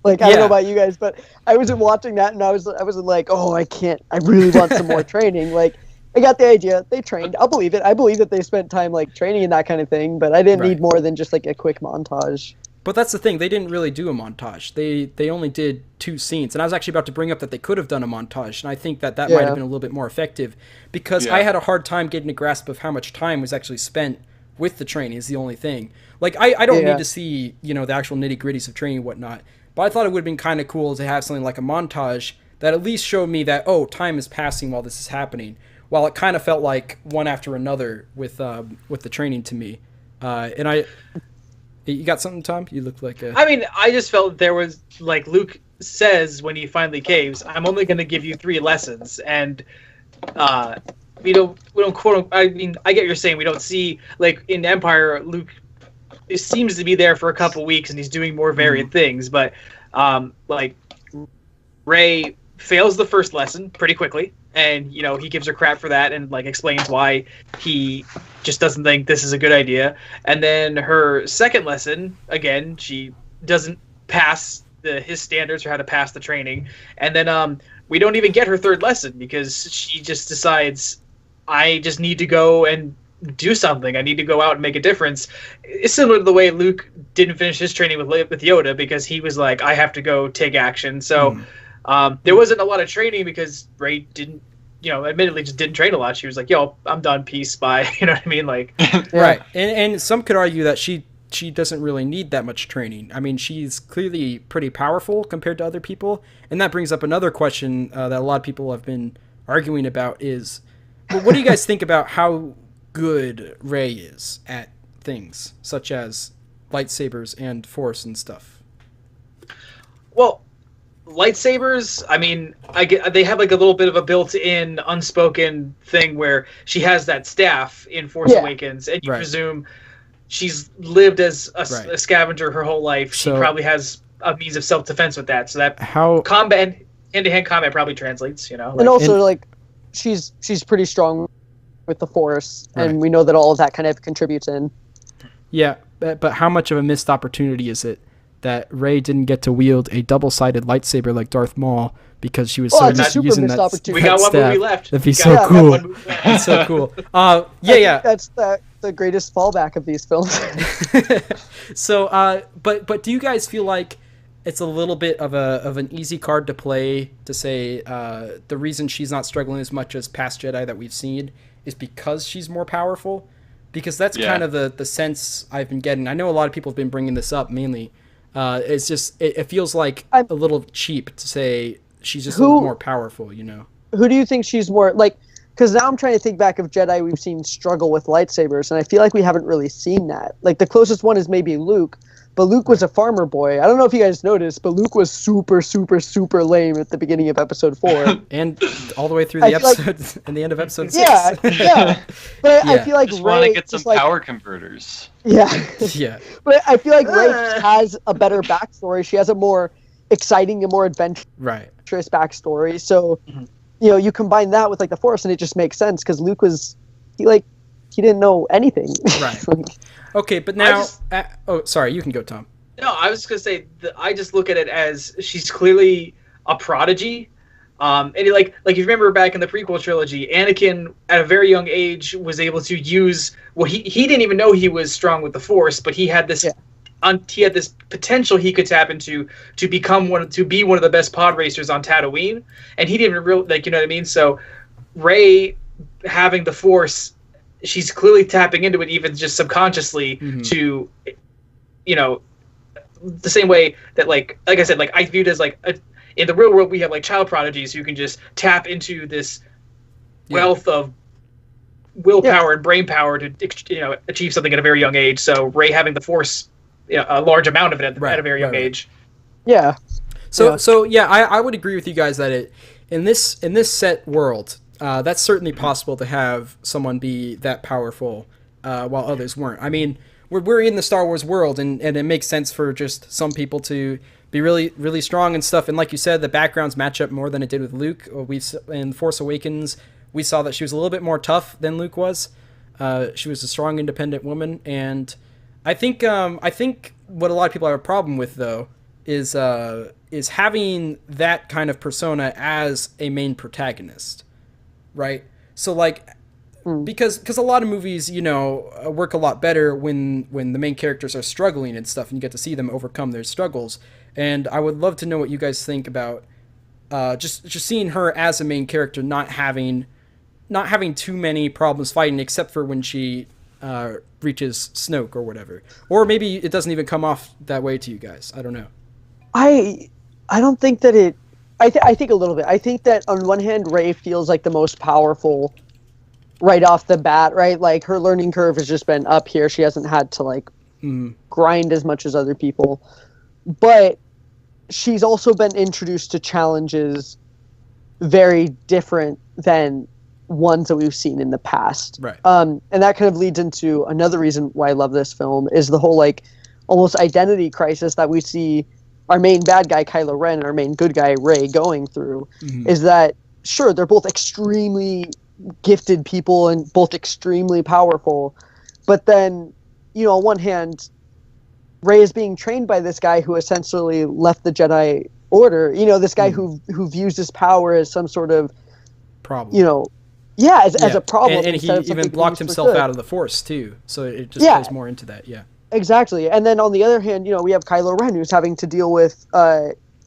Like, I don't know about you guys, but I wasn't watching that, and I wasn't like, oh, I really want some more training. Like, I got the idea. They trained. I'll believe it. I believe that they spent time like training and that kind of thing, but I didn't need more than just like a quick montage. But that's the thing. They didn't really do a montage. They only did 2 scenes. And I was actually about to bring up that they could have done a montage, and I think that might have been a little bit more effective because I had a hard time getting a grasp of how much time was actually spent with the training is the only thing. Like, I don't need to see, the actual nitty-gritties of training and whatnot, but I thought it would have been kind of cool to have something like a montage that at least showed me that, time is passing while this is happening. While it kind of felt like one after another with the training to me. You got something, Tom? You look like a... I mean, I just felt there was, like Luke says when he finally caves, I'm only going to give you 3 lessons. And, we don't quote... I mean, I get what you're saying. We don't see, like, in Empire, Luke seems to be there for a couple weeks and he's doing more varied things. But, like, Rey fails the first lesson pretty quickly. And, he gives her crap for that and, like, explains why he just doesn't think this is a good idea. And then her second lesson, again, she doesn't pass his standards for how to pass the training. And then we don't even get her third lesson because she just decides, I just need to go and do something. I need to go out and make a difference. It's similar to the way Luke didn't finish his training with Yoda because he was like, I have to go take action. So... there wasn't a lot of training because Rey didn't admittedly just didn't train a lot. She was like, "Yo, I'm done. Peace, bye." You know what I mean? Like, right. And some could argue that she doesn't really need that much training. I mean, she's clearly pretty powerful compared to other people, and that brings up another question that a lot of people have been arguing about is, well, what do you guys think about how good Rey is at things such as lightsabers and Force and stuff? Well, lightsabers, I mean, they have like a little bit of a built-in unspoken thing where she has that staff in Force Awakens, and you presume she's lived as a scavenger her whole life. She probably has a means of self-defense with that, so that combat, hand-to-hand combat probably translates, and also she's pretty strong with the Force, and we know that all of that kind of contributes in. Yeah, but how much of a missed opportunity is it that Rey didn't get to wield a double-sided lightsaber like Darth Maul because she was so used to using that. We got one movie left. That'd be so cool. That's so cool. That's the greatest fallback of these films. So, but do you guys feel like it's a little bit of an easy card to play to say the reason she's not struggling as much as past Jedi that we've seen is because she's more powerful? Because that's kind of the sense I've been getting. I know a lot of people have been bringing this up mainly. It's just it feels like a little cheap to say she's just a little more powerful, Who do you think she's more like? Because now I'm trying to think back of Jedi we've seen struggle with lightsabers, and I feel like we haven't really seen that. Like the closest one is maybe Luke, but Luke was a farmer boy. I don't know if you guys noticed, but Luke was super, super, super lame at the beginning of episode 4. And all the way through the episode, and the end of episode 6. Yeah. But I feel like just Rey... want to get some power converters. Yeah. Yeah. But I feel like Rey has a better backstory. She has a more exciting and more adventurous backstory. So... Mm-hmm. You combine that with like the Force, and it just makes sense because Luke he didn't know anything. Right. Okay, but now, sorry, you can go, Tom. No, I was just gonna say I just look at it as she's clearly a prodigy. And like if you remember back in the prequel trilogy, Anakin at a very young age was able to use. Well, he didn't even know he was strong with the Force, but he had this. Yeah. He had this potential he could tap into to be one of the best pod racers on Tatooine, and he didn't even you know what I mean. So, Rey having the Force, she's clearly tapping into it, even just subconsciously, to, the same way that like I said, like I viewed as in the real world we have like child prodigies who can just tap into this wealth of willpower and brain power to achieve something at a very young age. So Rey having the Force. A large amount of it at a very young age. Yeah. So I would agree with you guys that in this set world, that's certainly possible to have someone be that powerful while others weren't. I mean, we're in the Star Wars world, and it makes sense for just some people to be really, really strong and stuff. And like you said, the backgrounds match up more than it did with Luke. In Force Awakens, we saw that she was a little bit more tough than Luke was. She was a strong, independent woman, and I think what a lot of people have a problem with though is having that kind of persona as a main protagonist, right? So because a lot of movies work a lot better when the main characters are struggling and stuff, and you get to see them overcome their struggles. And I would love to know what you guys think about just seeing her as a main character, not having too many problems fighting, except for when she reaches Snoke or whatever, or maybe it doesn't even come off that way to you guys. I don't know. I don't think that it. I think a little bit. I think that on one hand, Rey feels like the most powerful right off the bat, right? Like her learning curve has just been up here. She hasn't had to grind as much as other people, but she's also been introduced to challenges very different than ones that we've seen in the past. Right. And that kind of leads into another reason why I love this film is the whole almost identity crisis that we see our main bad guy Kylo Ren and our main good guy Rey going through. Is that sure they're both extremely gifted people and both extremely powerful, but then on one hand Rey is being trained by this guy who essentially left the Jedi Order, this guy who views his power as some sort of problem. As a problem. And he even blocked himself out of the Force, too. So it just goes more into that, Exactly. And then on the other hand, we have Kylo Ren, who's having to deal with,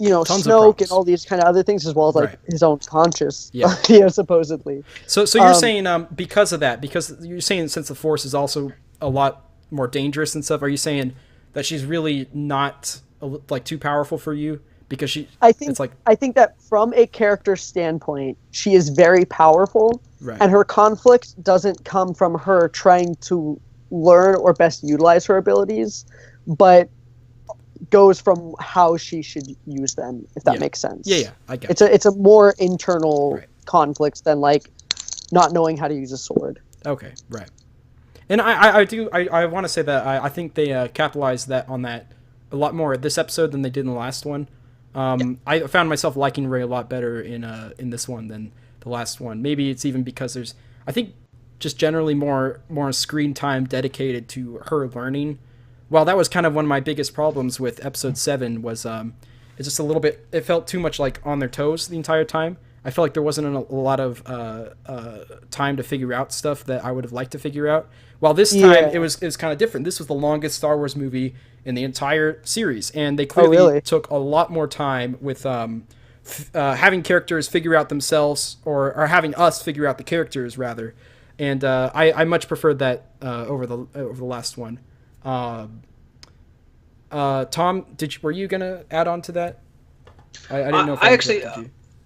Tons of Snoke props. and all these kind of other things, as well as like Right. his own conscious, Yeah. supposedly. So you're saying because of that, because you're saying since the Force is also a lot more dangerous and stuff, are you saying that she's really not like too powerful for you? Because I think that from a character standpoint, she is very powerful, right. and her conflict doesn't come from her trying to learn or best utilize her abilities, but goes from how she should use them, if that makes sense. Yeah, I get it's a more internal right. conflict than like not knowing how to use a sword. Okay, right. And I want to say that I think they capitalized on that a lot more this episode than they did in the last one. I found myself liking Rey a lot better in this one than the last one. Maybe it's even because there's, I think, just generally more screen time dedicated to her learning. Well, that was kind of one of my biggest problems with episode 7 was it's just a little bit, it felt too much like on their toes the entire time. I felt like there wasn't a lot of time to figure out stuff that I would have liked to figure out. While this time it was kind of different. This was the longest Star Wars movie in the entire series, and they clearly took a lot more time with having characters figure out themselves, or having us figure out the characters rather. And I much preferred that over the last one. Tom, were you gonna add on to that? I didn't know if I actually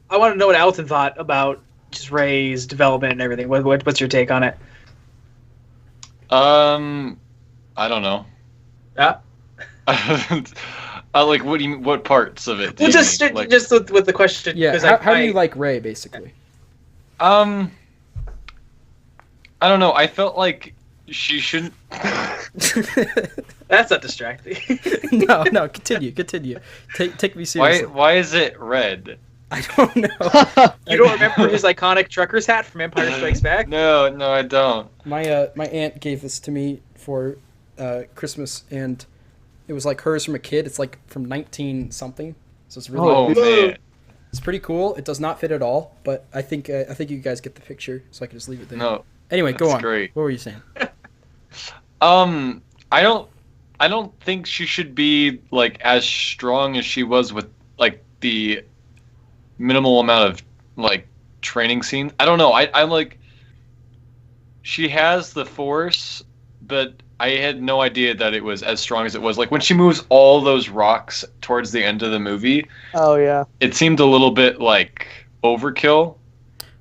I want to know what Alton thought about just Rey's development and everything. What's your take on it? I don't know. Yeah. Like, what do you? What parts of it? Well, just with the question. Yeah. How do you like Rey, basically? I don't know. I felt like she shouldn't. That's not distracting. No. Continue. Take me seriously. Why is it red? I don't know. You don't remember his iconic trucker's hat from Empire Strikes Back? No, I don't. My aunt gave this to me for Christmas, and it was like hers from a kid. It's like from 19 something, so it's really man, it's pretty cool. It does not fit at all, but I think you guys get the picture, so I can just leave it there. No. Anyway, go on. Great. What were you saying? I don't think she should be like as strong as she was with like the minimal amount of like training scenes. I don't know. I like, she has the Force, but I had no idea that it was as strong as it was. Like when she moves all those rocks towards the end of the movie. Oh yeah. It seemed a little bit like overkill.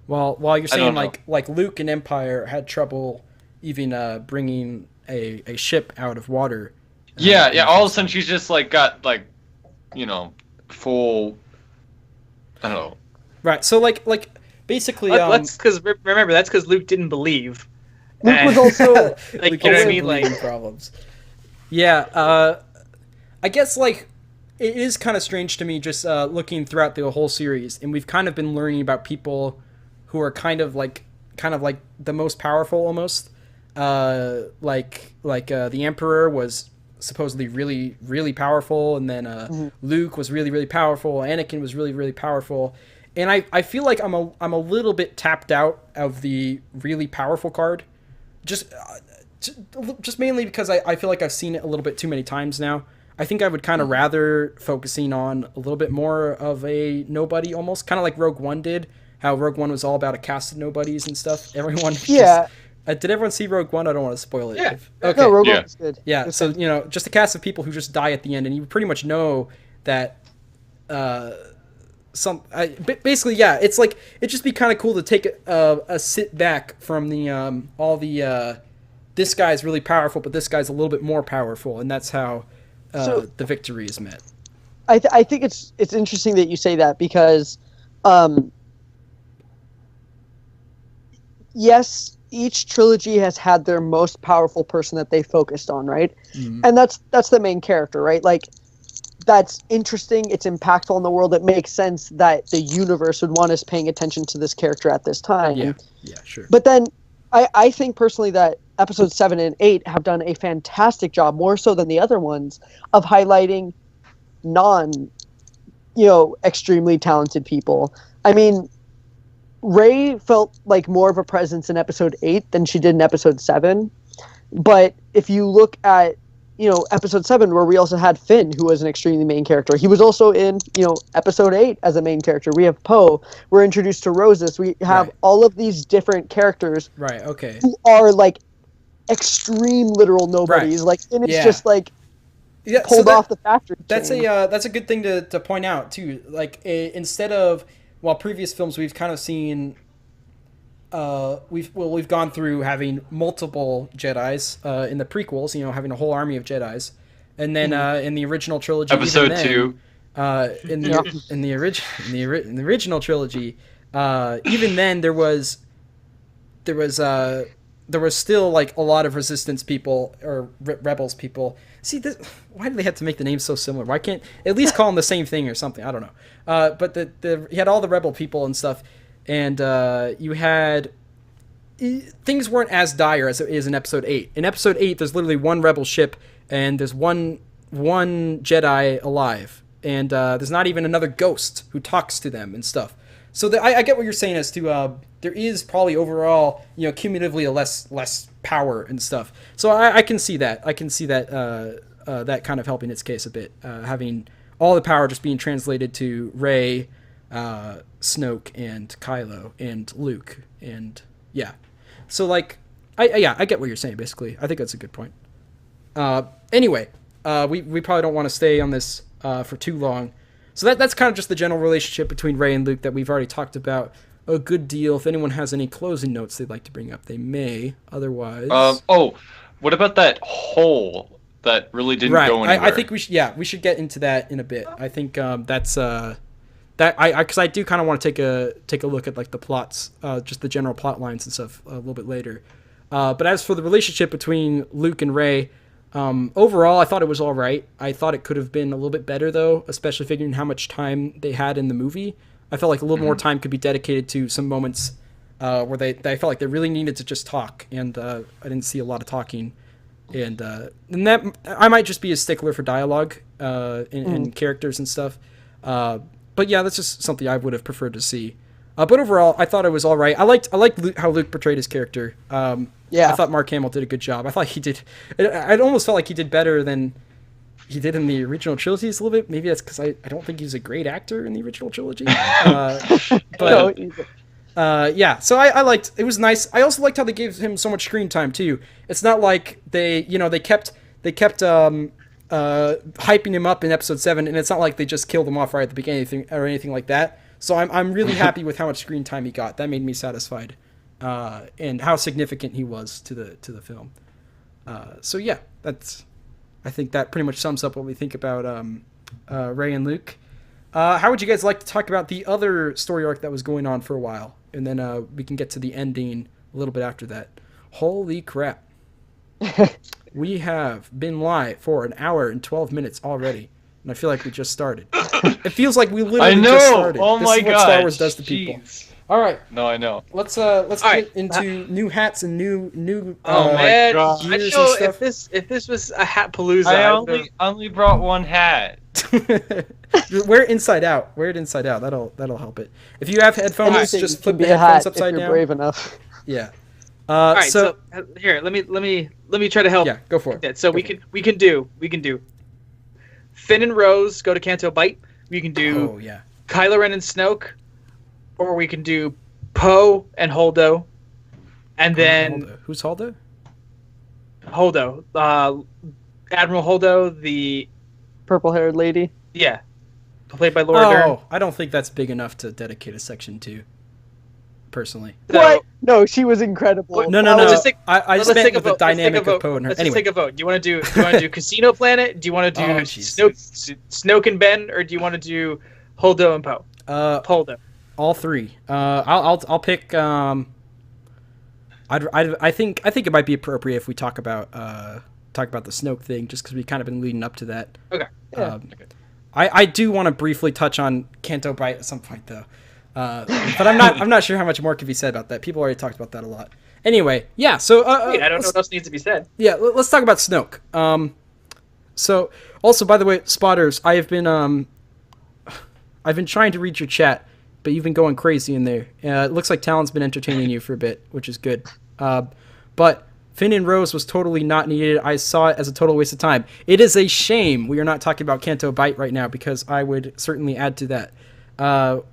Well, while you're saying like Luke and Empire had trouble even bringing a ship out of water. Yeah. All of a sudden she's just like got like, full. I don't know. Right. So like basically. That's because Luke didn't believe. Luke was also like, you know what I mean, like problems. Yeah. I guess like it is kind of strange to me just looking throughout the whole series, and we've kind of been learning about people who are kind of like the most powerful almost. Like the Emperor was supposedly really, really powerful, and then Luke was really, really powerful. Anakin was really, really powerful, and I feel like I'm a little bit tapped out of the really powerful card, just mainly because I feel like I've seen it a little bit too many times now. I think I would kind of rather focusing on a little bit more of a nobody, almost kind of like Rogue One did. How Rogue One was all about a cast of nobodies and stuff. Everyone yeah. Did everyone see Rogue One? I don't want to spoil it. Yeah. Okay. No, Rogue One was good. Yeah. So just a cast of people who just die at the end, and you pretty much know that. Basically, yeah. It's like it'd just be kind of cool to take a sit back from the all the this guy's really powerful, but this guy's a little bit more powerful, and that's how the victory is met. I think it's interesting that you say that because, yes, each trilogy has had their most powerful person that they focused on, right? Mm-hmm. And that's the main character, right? Like, that's interesting. It's impactful in the world. It makes sense that the universe would want us paying attention to this character at this time. Yeah, sure. But then I think personally that episodes 7 and 8 have done a fantastic job, more so than the other ones, of highlighting extremely talented people. I mean, Rey felt like more of a presence in episode 8 than she did in episode 7. But if you look at episode 7, where we also had Finn, who was an extremely main character. He was also in, episode 8 as a main character. We have Poe. We're introduced to Roses. We have all of these different characters. Right. Okay. Who are like extreme literal nobodies. Right. Like, and it's just like pulled off the factory. That's a good thing to point out too. Like instead of previous films we've kind of seen. We've gone through having multiple Jedis in the prequels, having a whole army of Jedis, and then in the original trilogy, episode 2, in the original trilogy, even then there was still like a lot of resistance people or rebels people. See, why do they have to make the names so similar? Why can't at least call them the same thing or something? I don't know. But you had all the rebel people and stuff. And you had things weren't as dire as it is in episode 8. In episode 8, there's literally one rebel ship, and there's one Jedi alive, and there's not even another ghost who talks to them and stuff. So I get what you're saying as to there is probably overall cumulatively a less power and stuff. So I can see that. I can see that that kind of helping its case a bit, having all the power just being translated to Rey, Snoke and Kylo and Luke, and so like I get what you're saying basically. I think that's a good point. Anyway, we probably don't want to stay on this for too long, so that's kind of just the general relationship between Rey and Luke that we've already talked about a good deal. If anyone has any closing notes they'd like to bring up, they may. Otherwise, what about that hole that really didn't go anywhere? I think we should get into that in a bit. I think that's because I do kind of want to take a look at like the plots, just the general plot lines and stuff a little bit later. But as for the relationship between Luke and Rey, overall I thought it was all right. I thought it could have been a little bit better though, especially figuring how much time they had in the movie. I felt like a little more time could be dedicated to some moments where they felt like they really needed to just talk, and I didn't see a lot of talking. And that I might just be a stickler for dialogue and characters and stuff. But yeah, that's just something I would have preferred to see. But overall, I thought it was all right. I liked how Luke portrayed his character. I thought Mark Hamill did a good job. I thought he did. I almost felt like he did better than he did in the original trilogies a little bit. Maybe that's because I don't think he's a great actor in the original trilogy. But so I liked. It was nice. I also liked how they gave him so much screen time too. It's not like they kept hyping him up in episode 7, and it's not like they just killed him off right at the beginning or anything like that. So I'm really happy with how much screen time he got. That made me satisfied, and how significant he was to the film. So yeah, I think that pretty much sums up what we think about Rey and Luke. How would you guys like to talk about the other story arc that was going on for a while, and then we can get to the ending a little bit after that? Holy crap! We have been live for an hour and 12 minutes already, and I feel like we just started. It feels like we literally just started. Oh my god! This is what Star Wars does to people. All right. No, I know. Let's get into new hats and new. Oh man! God. I know if this was a hat palooza. I only brought one hat. Wear it inside out. Wear it inside out. That'll help it. If you have headphones, just flip the headphones upside down. Brave enough. Yeah. All right. So here, let me try to help. Yeah, go for it. So we can do Finn and Rose go to Canto Bight. We can do Kylo Ren and Snoke, or we can do Poe and Holdo, and then who's Holdo? Holdo, Admiral Holdo, the purple-haired lady. Yeah, played by Laura Dern. Oh, I don't think that's big enough to dedicate a section to. Personally, what? No, she was incredible. No. I just meant with the dynamic of Poe and her. Let's just take a vote. Do you want to do Casino Planet? Do you want to do Snoke and Ben, or do you want to do Holdo and Poe? Holdo. All three. I'll pick. I think it might be appropriate if we talk about the Snoke thing, just because we've kind of been leading up to that. Okay. I do want to briefly touch on Canto Bight at some point though. But I'm not sure how much more can be said about that. People already talked about that a lot. Anyway, yeah. So I don't know what else needs to be said. Yeah, let's talk about Snoke. So also, by the way, spotters, I've been trying to read your chat, but you've been going crazy in there. It looks like Talon's been entertaining you for a bit, which is good. But Finn and Rose was totally not needed. I saw it as a total waste of time. It is a shame we are not talking about Canto Bight right now, because I would certainly add to that. Snoke,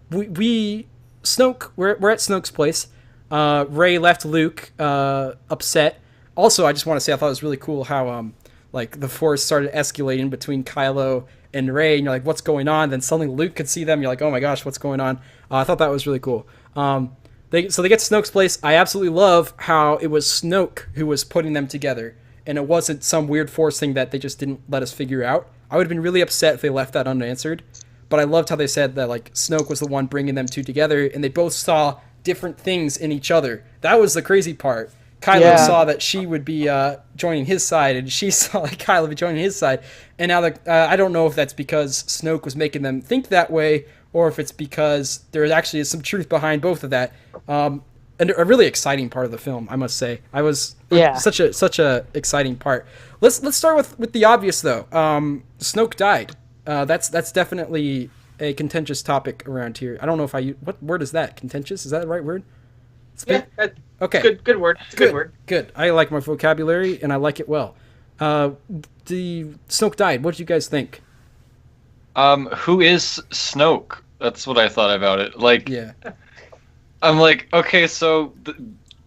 we're at Snoke's place. Rey left Luke upset. Also, I just want to say I thought it was really cool how like the Force started escalating between Kylo and Rey, and you're like, what's going on? Then suddenly Luke could see them. You're like, oh my gosh, what's going on? I thought that was really cool. So they get to Snoke's place. I absolutely love how it was Snoke who was putting them together, and it wasn't some weird Force thing that they just didn't let us figure out. I would have been really upset if they left that unanswered, but I loved how they said that like Snoke was the one bringing them two together, and they both saw different things in each other. That was the crazy part. Kylo saw that she would be joining his side, and she saw like Kylo be joining his side. And now I don't know if that's because Snoke was making them think that way, or if it's because there actually is some truth behind both of that. And a really exciting part of the film, I must say. Such a exciting part. Let's start with the obvious though. Snoke died. That's definitely a contentious topic around here. I don't know if what word is that? Contentious? Is that the right word? Okay. Good word. It's a good word. Good. I like my vocabulary, and I like it well. The Snoke died. What did you guys think? Who is Snoke? That's what I thought about it. Like, I'm like, okay, so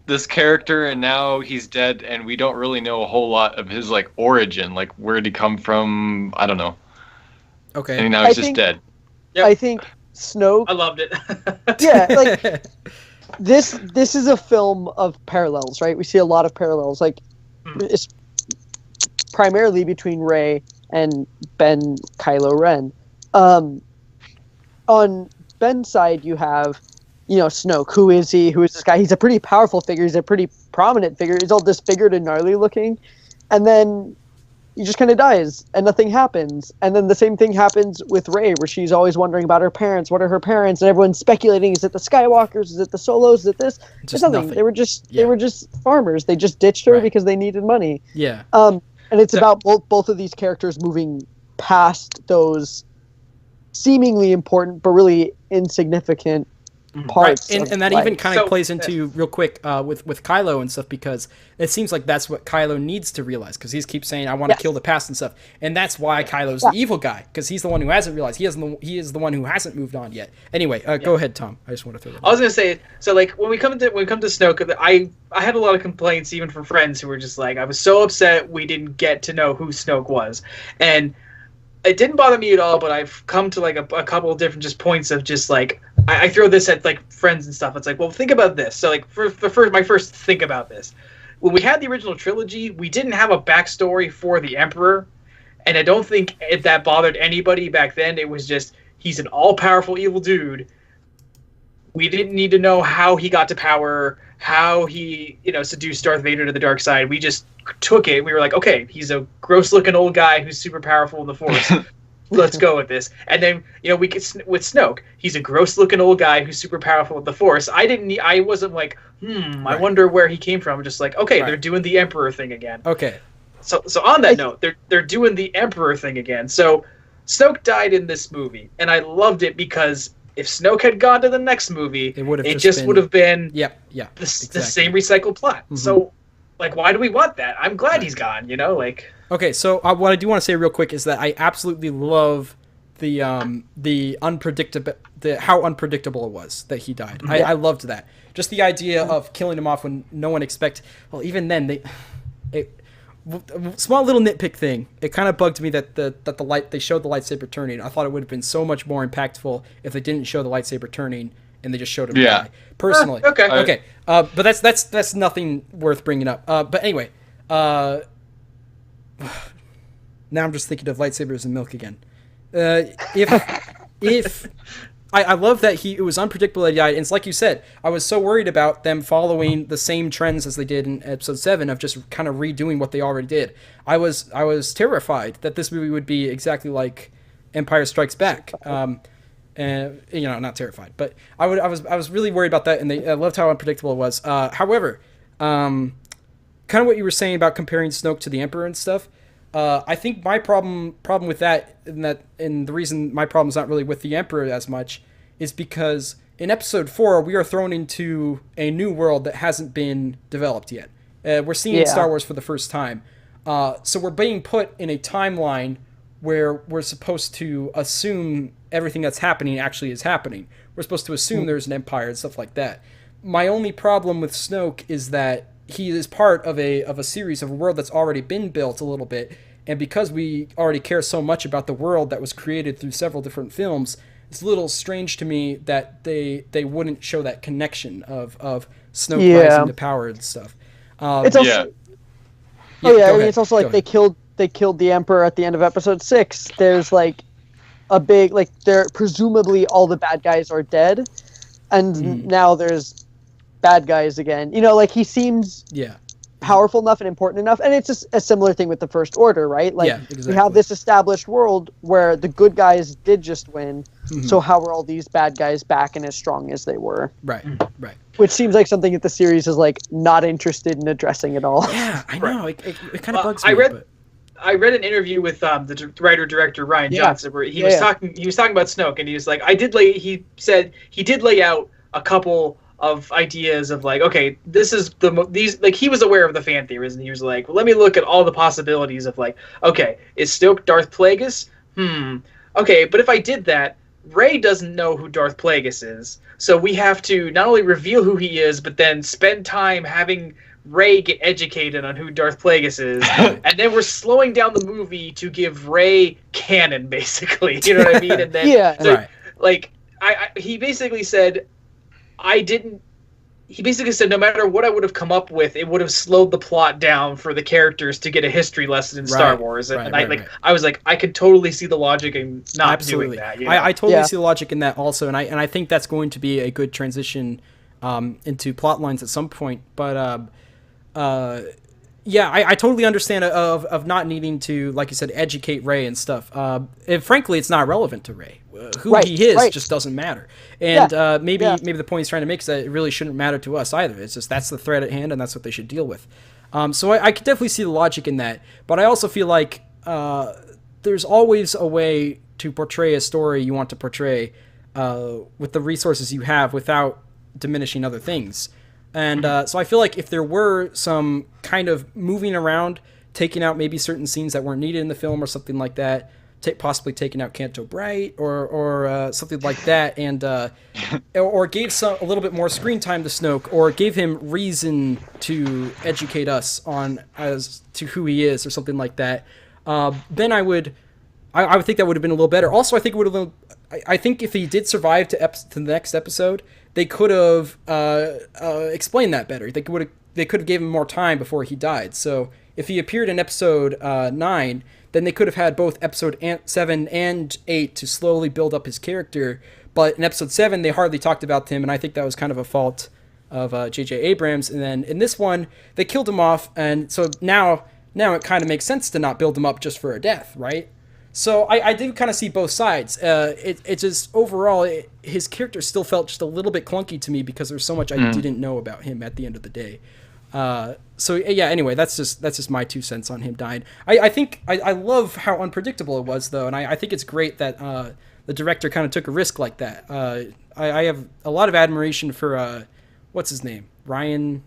this character, and now he's dead, and we don't really know a whole lot of his like origin. Like, where did he come from? I don't know. Okay. And now he's just dead. Yep. I think Snoke. I loved it. Yeah, like. This is a film of parallels, right? We see a lot of parallels, like it's primarily between Rey and Ben Kylo Ren. On Ben's side, you have, Snoke. Who is he? Who is this guy? He's a pretty powerful figure. He's a pretty prominent figure. He's all disfigured and gnarly looking, and then he just kind of dies, and nothing happens. And then the same thing happens with Rey, where she's always wondering about her parents. What are her parents? And everyone's speculating: is it the Skywalkers? Is it the Solos? Is it this? There's nothing. They were just farmers. They just ditched her because they needed money. Yeah. And it's about both of these characters moving past those seemingly important but really insignificant parts. Right. And that even kind of plays into real quick with Kylo and stuff, because it seems like that's what Kylo needs to realize, because he keeps saying, I want to kill the past and stuff, and that's why Kylo's the evil guy, because he's the one who hasn't realized. He is the one who hasn't moved on yet. Anyway, go ahead, Tom. I just want to throw that I was gonna say, so like when we come to Snoke, I had a lot of complaints even from friends who were just like, I was so upset we didn't get to know who Snoke was, and it didn't bother me at all, but I've come to like a couple of different just points of just like, I throw this at like friends and stuff. It's like, well, think about this. So like my first think about this. When we had the original trilogy, we didn't have a backstory for the Emperor, and I don't think that bothered anybody back then. It was just, he's an all-powerful evil dude. We didn't need to know how he got to power, how he, seduced Darth Vader to the dark side. We just took it. We were like, okay, he's a gross-looking old guy who's super powerful in the Force. Let's go with this. And then, we get with Snoke. He's a gross-looking old guy who's super powerful with the Force. I wasn't like, I wonder where he came from. I'm just like, okay, they're doing the Emperor thing again. Okay. So on that note, they're doing the Emperor thing again. So Snoke died in this movie, and I loved it because if Snoke had gone to the next movie, it would have been the same recycled plot. Mm-hmm. So, like, why do we want that? I'm glad he's gone. Okay, so what I do want to say real quick is that I absolutely love the how unpredictable it was that he died. I loved that. Just the idea of killing him off when no one well, even then small little nitpick thing. It kind of bugged me that they showed the lightsaber turning. I thought it would have been so much more impactful if they didn't show the lightsaber turning and they just showed him die. Personally, okay. But that's nothing worth bringing up. But anyway, now I'm just thinking of lightsabers and milk again. If I love that it was unpredictable that he died, and it's like you said, I was so worried about them following the same trends as they did in Episode 7 of just kind of redoing what they already did. I was terrified that this movie would be exactly like Empire Strikes Back. And not terrified, but I was really worried about that, and I loved how unpredictable it was. However, kind of what you were saying about comparing Snoke to the Emperor and stuff. I think my problem with that, and the reason my problem's not really with the Emperor as much, is because in Episode 4 we are thrown into a new world that hasn't been developed yet. We're seeing Star Wars for the first time. So we're being put in a timeline where we're supposed to assume everything that's happening actually is happening. We're supposed to assume there's an empire and stuff like that. My only problem with Snoke is that he is part of a series of a world that's already been built a little bit, and because we already care so much about the world that was created through several different films, it's a little strange to me that they wouldn't show that connection of Snoke rising to power and stuff. It's also it's also like they killed the Emperor at the end of Episode 6. There's like a big they're presumably all the bad guys are dead, and now there's bad guys again. He seems powerful enough and important enough, and it's just a similar thing with the First Order, right? We have this established world where the good guys did just win, so how are all these bad guys back and as strong as they were? Right. Which seems like something that the series is not interested in addressing at all. Yeah, I know. It kind of bugs me. I read an interview with the writer-director Ryan Johnson where he was talking about Snoke, and he was like, he said he did lay out a couple of ideas of okay, this is he was aware of the fan theories, and he was like, well, let me look at all the possibilities of okay, is Snoke Darth Plagueis? Okay, but if I did that, Rey doesn't know who Darth Plagueis is, so we have to not only reveal who he is, but then spend time having Rey get educated on who Darth Plagueis is, and then we're slowing down the movie to give Rey canon, basically. You know what I mean? And then he basically said, he basically said no matter what I would have come up with, it would have slowed the plot down for the characters to get a history lesson in Star Wars. And I was like, I could totally see the logic in not doing that. I totally see the logic in that also, and I think that's going to be a good transition into plot lines at some point. But I totally understand of not needing to, like you said, educate Rey and stuff. And frankly, it's not relevant to Rey. Who he is just doesn't matter. And maybe the point he's trying to make is that it really shouldn't matter to us either. It's just that's the threat at hand, and that's what they should deal with. So I could definitely see the logic in that. But I also feel like there's always a way to portray a story you want to portray with the resources you have without diminishing other things. And so I feel like if there were some kind of moving around, taking out maybe certain scenes that weren't needed in the film or something like that, possibly taking out Canto Bright or something like that, and or gave a little bit more screen time to Snoke, or gave him reason to educate us on as to who he is or something like that, then I would think that would have been a little better. Also, I think it would have. I think if he did survive to the next episode, they could have explained that better. They could have gave him more time before he died. So if he appeared in episode 9, then they could have had both episode 7 and 8 to slowly build up his character. But in episode 7, they hardly talked about him, and I think that was kind of a fault of J.J. Abrams. And then in this one, they killed him off, and so now it kind of makes sense to not build him up just for a death, right? So I do kind of see both sides. It just overall, his character still felt just a little bit clunky to me because there's so much I didn't know about him at the end of the day. Anyway, that's just my 2 cents on him dying. I think I love how unpredictable it was, though, and I think it's great that the director kind of took a risk like that. I have a lot of admiration for what's his name, Ryan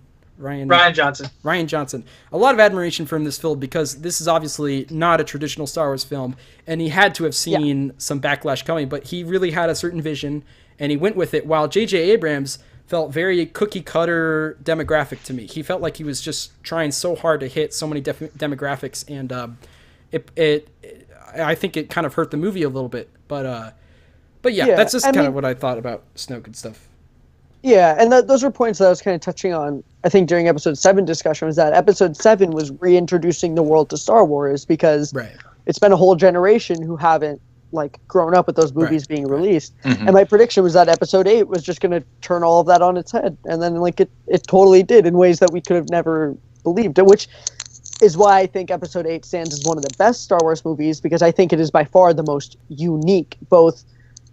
Johnson. Ryan Johnson. A lot of admiration for him in this film because this is obviously not a traditional Star Wars film, and he had to have seen some backlash coming, but he really had a certain vision, and he went with it, while J.J. Abrams felt very cookie-cutter demographic to me. He felt like he was just trying so hard to hit so many demographics, and I think it kind of hurt the movie a little bit. But that's just kind of what I thought about Snoke and stuff. Yeah, and those were points that I was kind of touching on, I think, during Episode 7 discussion, was that Episode 7 was reintroducing the world to Star Wars because it's been a whole generation who haven't, grown up with those movies being released. Mm-hmm. And my prediction was that Episode 8 was just going to turn all of that on its head. And then, it totally did in ways that we could have never believed, which is why I think Episode 8 stands as one of the best Star Wars movies, because I think it is by far the most unique, both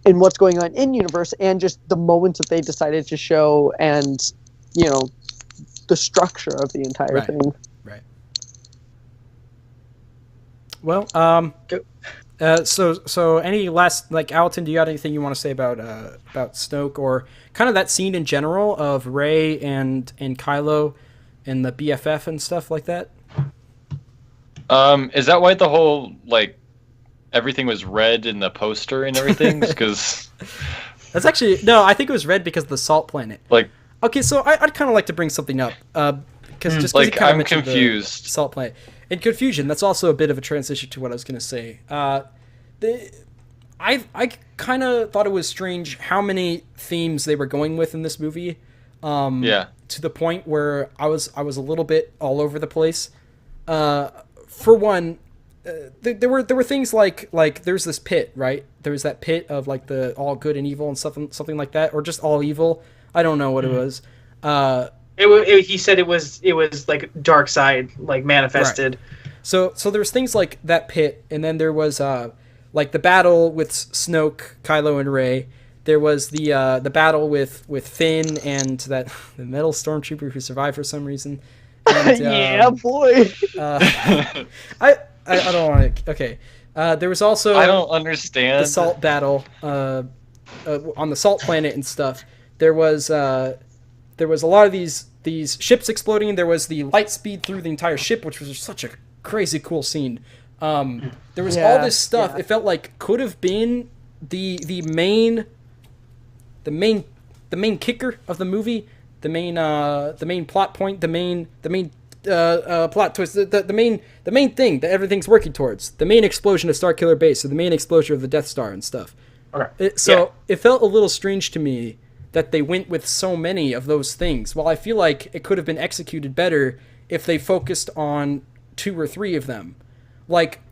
in what's going on in universe and just the moments that they decided to show and, the structure of the entire thing. Right. Well, so any last, Alton, do you got anything you want to say about Snoke, or kind of that scene in general of Rey and Kylo and the BFF and stuff like that. Is that why the whole everything was red in the poster and everything? Because that's actually no. I think it was red because of the salt planet. Okay, so I'd kind of like to bring something up because I'm confused. Salt planet and confusion. That's also a bit of a transition to what I was going to say. I kind of thought it was strange how many themes they were going with in this movie. To the point where I was a little bit all over the place. For one, there were things like there's this pit, right? There was that pit of the all good and evil and something like that, or just all evil. I don't know what it was. He said it was like dark side, manifested. Right. So there's things like that pit, and then there was the battle with Snoke, Kylo, and Rey. There was the battle with Finn and the metal stormtrooper who survived for some reason. And, yeah, boy. I don't want to. Okay. There was also I don't understand the salt battle on the salt planet and stuff. There was a lot of these ships exploding. There was the light speed through the entire ship, which was such a crazy cool scene. There was all this stuff. It felt like could have been the main kicker of the movie, the main plot point, the main plot twist, the main thing that everything's working towards, the main explosion of Starkiller Base, or the main explosion of the Death Star and stuff. Okay. It felt a little strange to me that they went with so many of those things. While I feel like it could have been executed better if they focused on 2 or 3 of them.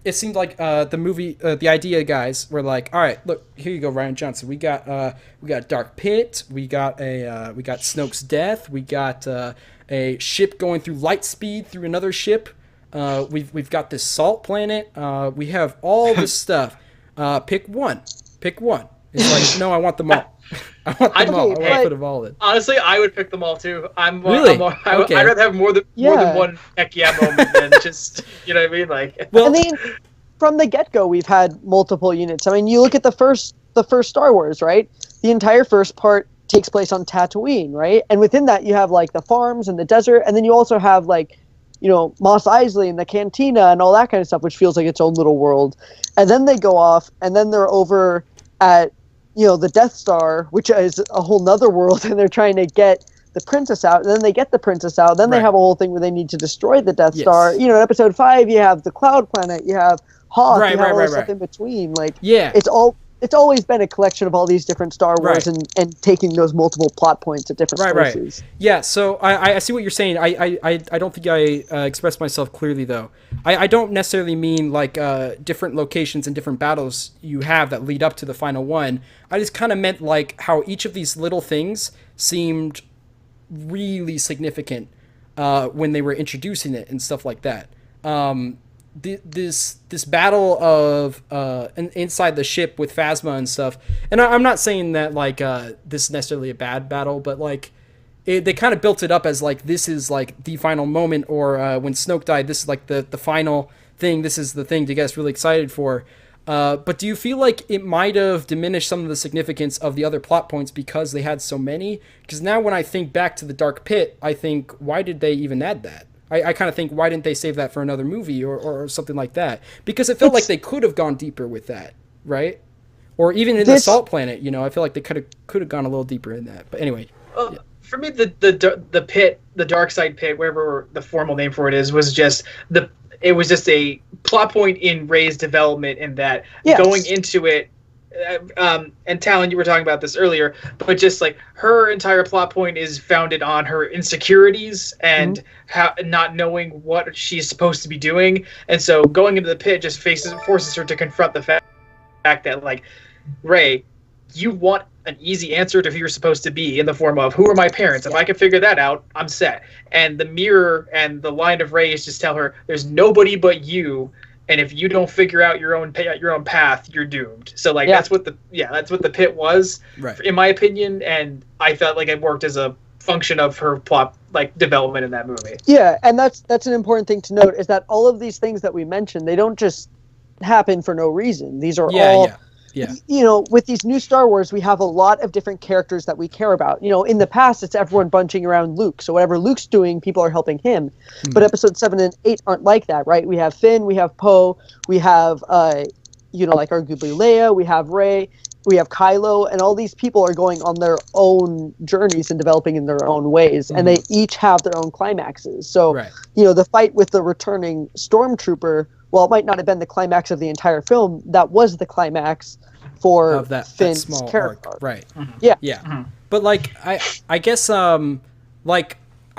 It seemed like the movie, the idea guys were like, all right, look, here you go, Rian Johnson. We got Dark Pit. We got Snoke's death. We got a ship going through light speed through another ship. We've got this salt planet. We have all this stuff. Pick one. It's like, no, I want them all. I want them all. I want to put them all in. Honestly, I would pick them all too. Really? I'd rather have more than one heck yeah moment than just, you know what I mean? Well, I mean, from the get-go, we've had multiple units. I mean, you look at the first Star Wars, right? The entire first part takes place on Tatooine, right? And within that, you have the farms and the desert, and then you also have Mos Eisley and the cantina and all that kind of stuff, which feels like its own little world. And then they go off, and then they're over at the Death Star, which is a whole nother world, and they're trying to get the princess out, and then they get the princess out. Then they have a whole thing where they need to destroy the Death Star. In Episode 5, you have the Cloud Planet, you have Hoth, you have all this stuff in between. It's always been a collection of all these different Star Wars and taking those multiple plot points at different places. Right. Yeah, so I see what you're saying. I don't think I expressed myself clearly, though. I don't necessarily mean different locations and different battles you have that lead up to the final one. I just kind of meant how each of these little things seemed really significant when they were introducing it and stuff like that. This battle of inside the ship with Phasma and stuff, and I'm not saying that this is necessarily a bad battle, but they kind of built it up as this is the final moment, or when Snoke died, this is the final thing, this is the thing to get us really excited for. But do you feel like it might have diminished some of the significance of the other plot points because they had so many? Because now when I think back to the Dark Pit, I think, why did they even add that? I kind of think, why didn't they save that for another movie or something like that? Because it felt like they could have gone deeper with that, right? Or even in the Salt Planet, I feel like they could have gone a little deeper in that. But anyway. For me, the pit, the dark side pit, wherever the formal name for it is, was just a plot point in Rey's development, in that going into it. And Talon, you were talking about this earlier, but just her entire plot point is founded on her insecurities and not knowing what she's supposed to be doing, and so going into the pit just forces her to confront the fact that Rey, you want an easy answer to who you're supposed to be, in the form of, who are my parents? If I can figure that out, I'm set. And the mirror and the line of Rey is just tell her, there's nobody but you. And if you don't figure out your own path, you're doomed. So that's what the pit was, in my opinion, and I felt like it worked as a function of her plot development in that movie. Yeah, and that's an important thing to note, is that all of these things that we mentioned, they don't just happen for no reason. These are all Yeah. With these new Star Wars, we have a lot of different characters that we care about. In the past, it's everyone bunching around Luke. So whatever Luke's doing, people are helping him. But episode 7 and 8 aren't like that, right? We have Finn, we have Poe, we have, like arguably Leia, we have Rey, we have Kylo, and all these people are going on their own journeys and developing in their own ways. And they each have their own climaxes. So, the fight with the returning stormtrooper, while it might not have been the climax of the entire film, that was the climax for of that small character arc. Right. Yeah. But I guess I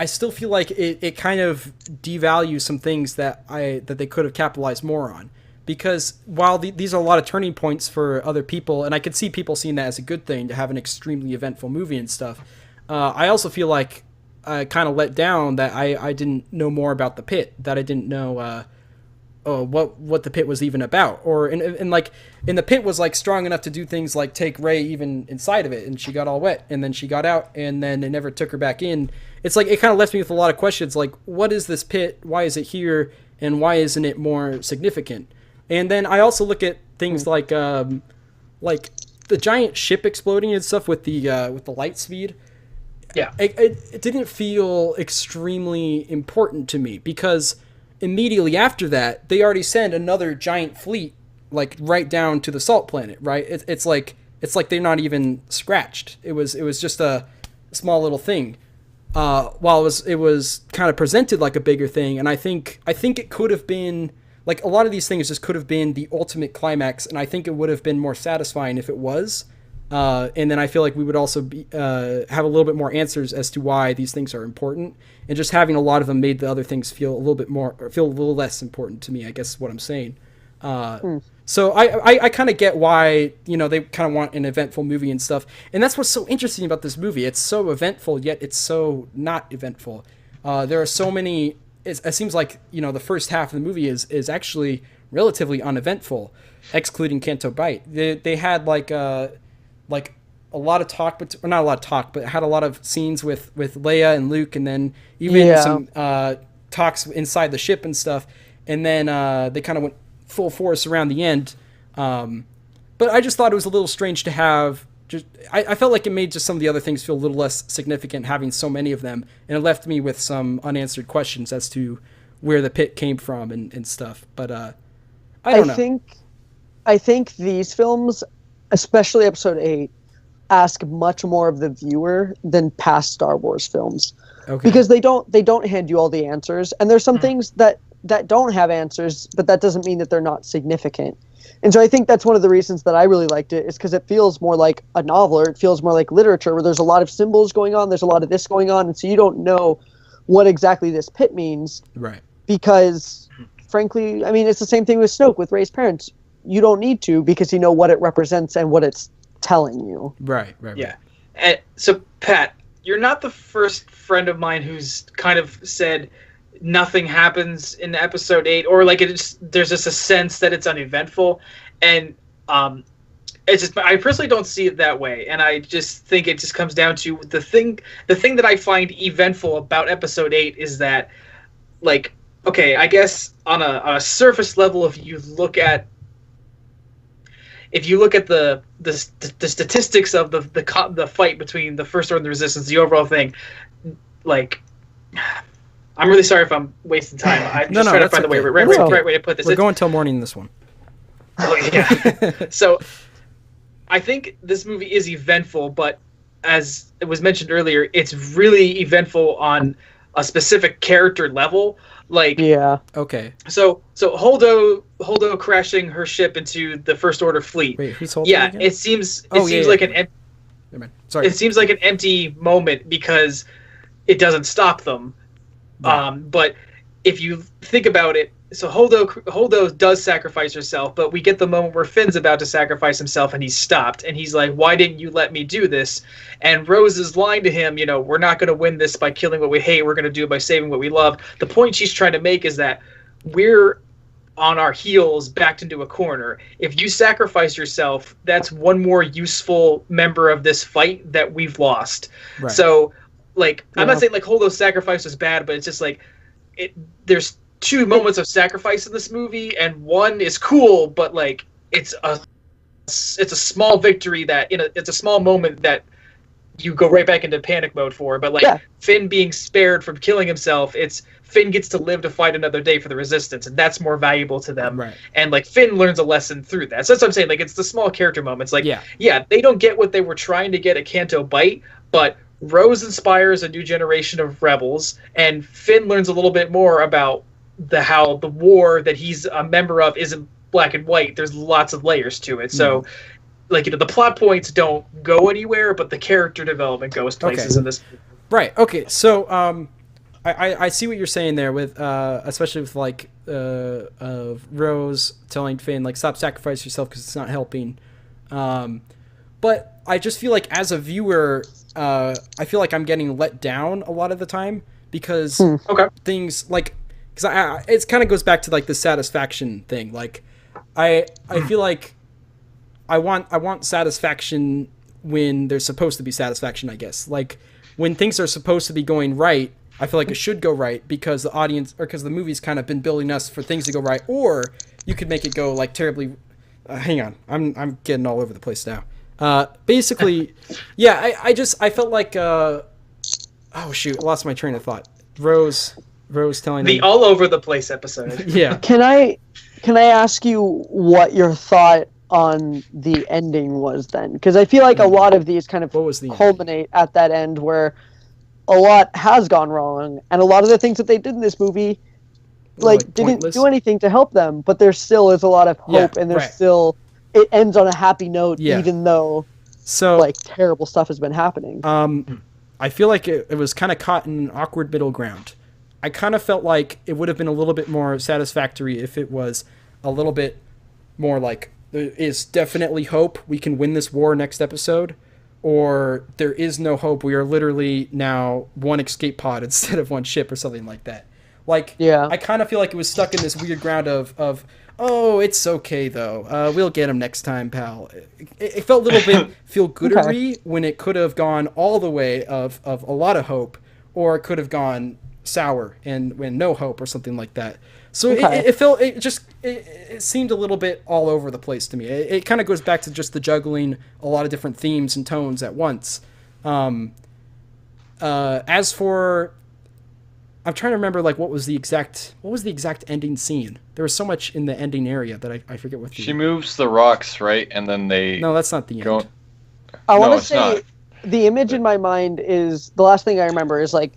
still feel like it kind of devalues some things that they could have capitalized more on, because while these are a lot of turning points for other people, and I could see people seeing that as a good thing to have an extremely eventful movie and stuff, I also feel like I kind of let down that I didn't know more about the pit, that I didn't know what the pit was even about, or and like in the pit was like strong enough to do things like take Rey even inside of it, and she got all wet, and then she got out, and then it never took her back in. It's like it kind of left me with a lot of questions, like what is this pit, why is it here, and why isn't it more significant? And then I also look at things like the giant ship exploding and stuff with the light speed. Yeah, it didn't feel extremely important to me, because immediately after that, they already send another giant fleet, like right down to the salt planet. Right? It's like they're not even scratched. It was just a small little thing. While it was kind of presented like a bigger thing, and I think it could have been like a lot of these things just could have been the ultimate climax, and I think it would have been more satisfying if it was. And then I feel like we would also have a little bit more answers as to why these things are important, and just having a lot of them made the other things feel a little less important to me, I guess is what I'm saying. So I kind of get why, they kind of want an eventful movie and stuff. And that's what's so interesting about this movie. It's so eventful, yet it's so not eventful. There are so many, it seems like, the first half of the movie is actually relatively uneventful, excluding Canto Bight. They had like a lot of talk, but not a lot of talk, but had a lot of scenes with Leia and Luke, and then even some talks inside the ship and stuff. And then they kind of went full force around the end. But I just thought it was a little strange to have I felt like it made just some of the other things feel a little less significant, having so many of them, and it left me with some unanswered questions as to where the pit came from and stuff. But I don't know. I think these films, especially Episode 8, ask much more of the viewer than past Star Wars films. Okay. Because they don't hand you all the answers, and there's some things that don't have answers, but that doesn't mean that they're not significant. And so I think that's one of the reasons that I really liked it, is because it feels more like a novel, or it feels more like literature, where there's a lot of symbols going on, there's a lot of this going on, and so you don't know what exactly this pit means. Right. Because, frankly, I mean, it's the same thing with Snoke, with Rey's parents. You don't need to, because you know what it represents and what it's telling you. Right. Yeah. And so, Pat, you're not the first friend of mine who's kind of said nothing happens in Episode 8, or like there's just a sense that it's uneventful, and it's just, I personally don't see it that way, and I just think it just comes down to the thing that I find eventful about Episode 8 is that, like, okay, I guess on a surface level, if you look at the statistics of the fight between the First Order and the Resistance, the overall thing, like, I'm really sorry if I'm wasting time. I'm just trying to find the right way to put this. We're going till morning in this one. Oh, yeah. So I think this movie is eventful, but as it was mentioned earlier, it's really eventful on a specific character level. Like, yeah. Okay. So Holdo crashing her ship into the First Order fleet. Wait, who's Holdo? Yeah, again? it seems like an Sorry. It seems like an empty moment because it doesn't stop them. Right. But if you think about it, so Holdo does sacrifice herself, but we get the moment where Finn's about to sacrifice himself and he's stopped, and he's like, "Why didn't you let me do this?" And Rose is lying to him, we're not going to win this by killing what we hate, we're going to do it by saving what we love. The point she's trying to make is that we're on our heels, backed into a corner. If you sacrifice yourself, that's one more useful member of this fight that we've lost. Right. So, like, I'm not saying like Holdo's sacrifice was bad, but it's just like there's two moments of sacrifice in this movie, and one is cool, but like it's a it's a small victory that it's a small moment that you go right back into panic mode for. But like Finn being spared from killing himself, it's Finn gets to live to fight another day for the Resistance, and that's more valuable to them. Right. And like Finn learns a lesson through that. So that's what I'm saying. Like it's the small character moments. Like they don't get what they were trying to get at Canto Bight, but Rose inspires a new generation of rebels, and Finn learns a little bit more about how the war that he's a member of isn't black and white. There's lots of layers to it. So, like, the plot points don't go anywhere, but the character development goes places in this. Right. Okay. So, I see what you're saying there with, especially with like, Rose telling Finn like, stop sacrificing yourself because it's not helping. But I just feel like as a viewer, I feel like I'm getting let down a lot of the time because things like, because it kind of goes back to like the satisfaction thing. Like, I feel like I want satisfaction when there's supposed to be satisfaction, I guess. Like when things are supposed to be going right, I feel like it should go right because the audience or because the movie's kind of been building us for things to go right, or you could make it go like terribly. Hang on, I'm getting all over the place now. Basically, I felt like oh shoot, I lost my train of thought. Rose telling the all over the place episode. Yeah. Can I ask you what your thought on the ending was then? Because I feel like a lot of these kind of culminate at that end where a lot has gone wrong, and a lot of the things that they did in this movie like didn't do anything to help them, but there still is a lot of hope, and there's still it ends on a happy note, even though like terrible stuff has been happening. I feel like it was kind of caught in an awkward middle ground. I kind of felt like it would have been a little bit more satisfactory if it was a little bit more like there is definitely hope, we can win this war next episode, or there is no hope, we are literally now one escape pod instead of one ship or something like that. Like, I kind of feel like it was stuck in this weird ground of oh, it's okay though. We'll get him next time, pal. It felt a little bit feel-goodery when it could have gone all the way of a lot of hope, or it could have gone sour and when no hope or something like that. So it seemed a little bit all over the place to me. It kind of goes back to just the juggling a lot of different themes and tones at once. As for, I'm trying to remember like what was the exact ending scene. There was so much in the ending area that I forget what. She moves the rocks, right, and then they. No, that's not the end. I want to say the image in my mind is the last thing I remember is like